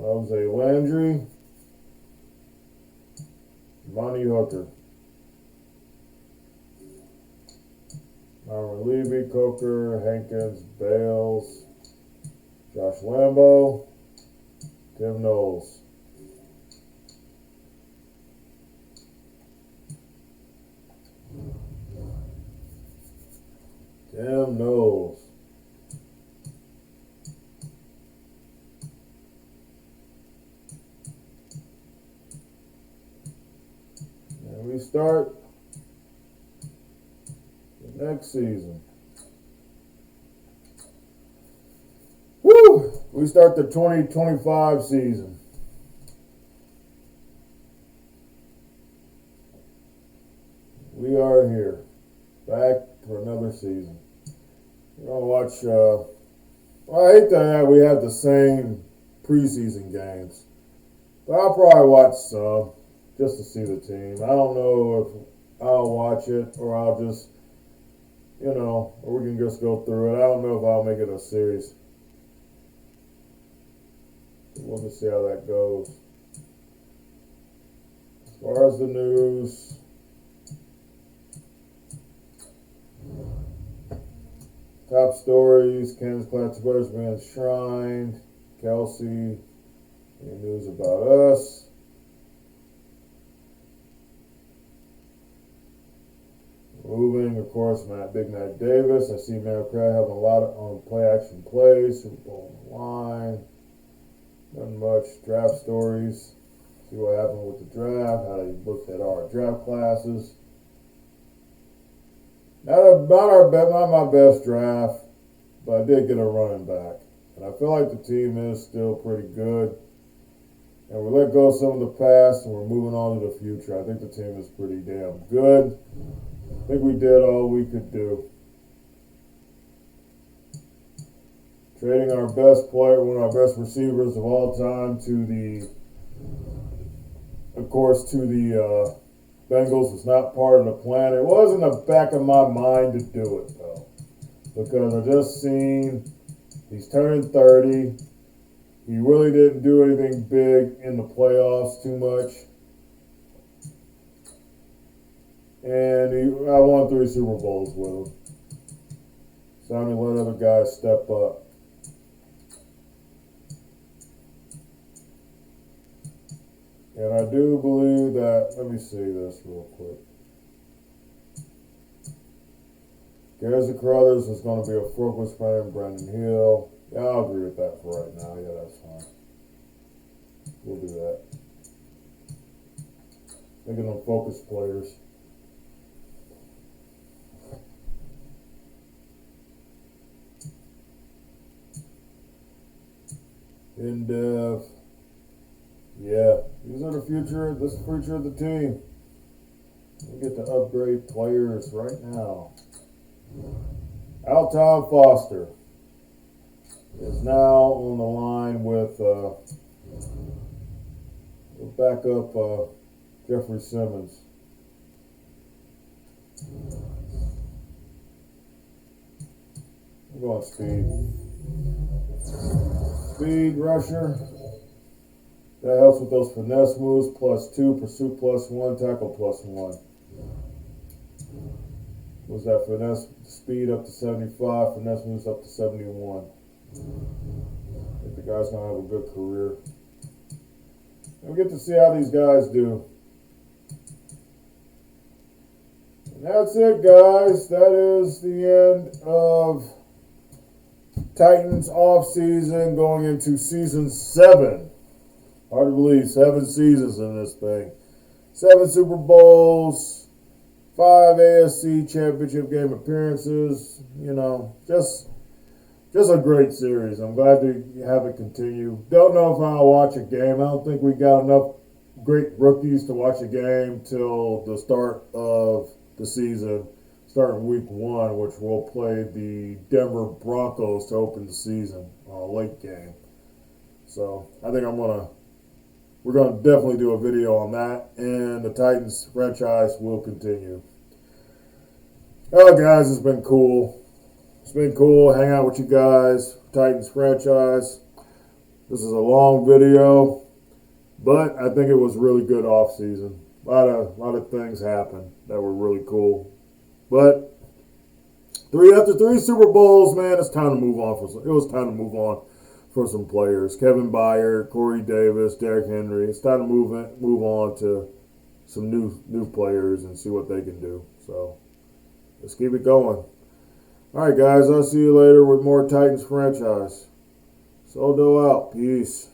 Jose Landry, Monty Hooker, Myron Levy, Coker, Hankins, Bales, Josh Lambo, Tim Knowles. Tim Knowles. And we start the next season. Woo! We start the 2025 season. We are here, back for another season. We're gonna watch. I hate that we have the same preseason games, but I'll probably watch some just to see the team. I don't know if I'll watch it or I'll just, or we can just go through it. I don't know if I'll make it a series. We'll just see how that goes. As far as the news. Top stories, Kansas Classic players being enshrined. Kelsey, any news about us? Moving, of course, Big Matt Davis. I see Matt Craig having a lot on play action plays, Super Bowl on the line. Nothing much. Draft stories. See what happened with the draft, how they looked at our draft classes. Not my best draft, but I did get a running back. And I feel like the team is still pretty good. And we let go of some of the past and we're moving on to the future. I think the team is pretty damn good. I think we did all we could do. Trading our best player, one of our best receivers of all time to the Bengals was not part of the plan. It was in the back of my mind to do it though. Because I just seen he's turning 30. He really didn't do anything big in the playoffs too much. And I won 3 Super Bowls with him. It's time to let other guys step up. And I do believe that, let me see this real quick. Garrison Carruthers is going to be a focus fan, Brendan Hill. Yeah, I'll agree with that for right now. Yeah, that's fine. We'll do that. Thinking of focus players. In dev. Yeah, these are the future. This is the future of the team. We get to upgrade players right now. Alton Foster is now on the line with backup Jeffrey Simmons. I'm going speed. Speed rusher. That helps with those finesse moves, +2, pursuit +1, tackle +1. Was that finesse speed up to 75, finesse moves up to 71. I think the guy's going to have a good career. And we get to see how these guys do. And that's it, guys. That is the end of Titans off-season going into season 7. Hard to believe, 7 seasons in this thing. 7 Super Bowls, 5 AFC Championship game appearances. You know, just a great series. I'm glad to have it continue. Don't know if I'll watch a game. I don't think we got enough great rookies to watch a game till the start of the season, starting week 1, which we'll play the Denver Broncos to open the season, a late game. So I think we're going to definitely do a video on that, and the Titans franchise will continue. Oh, guys, it's been cool. It's been cool hanging out with you guys. Titans franchise. This is a long video, but I think it was really good off season. A lot of things happened that were really cool. But after 3 Super Bowls, man, it's time to move on. It was time to move on for some players. Kevin Byard, Corey Davis, Derrick Henry. It's time to move on to some new players and see what they can do. So let's keep it going. All right, guys, I'll see you later with more Titans franchise. Soldo out. Peace.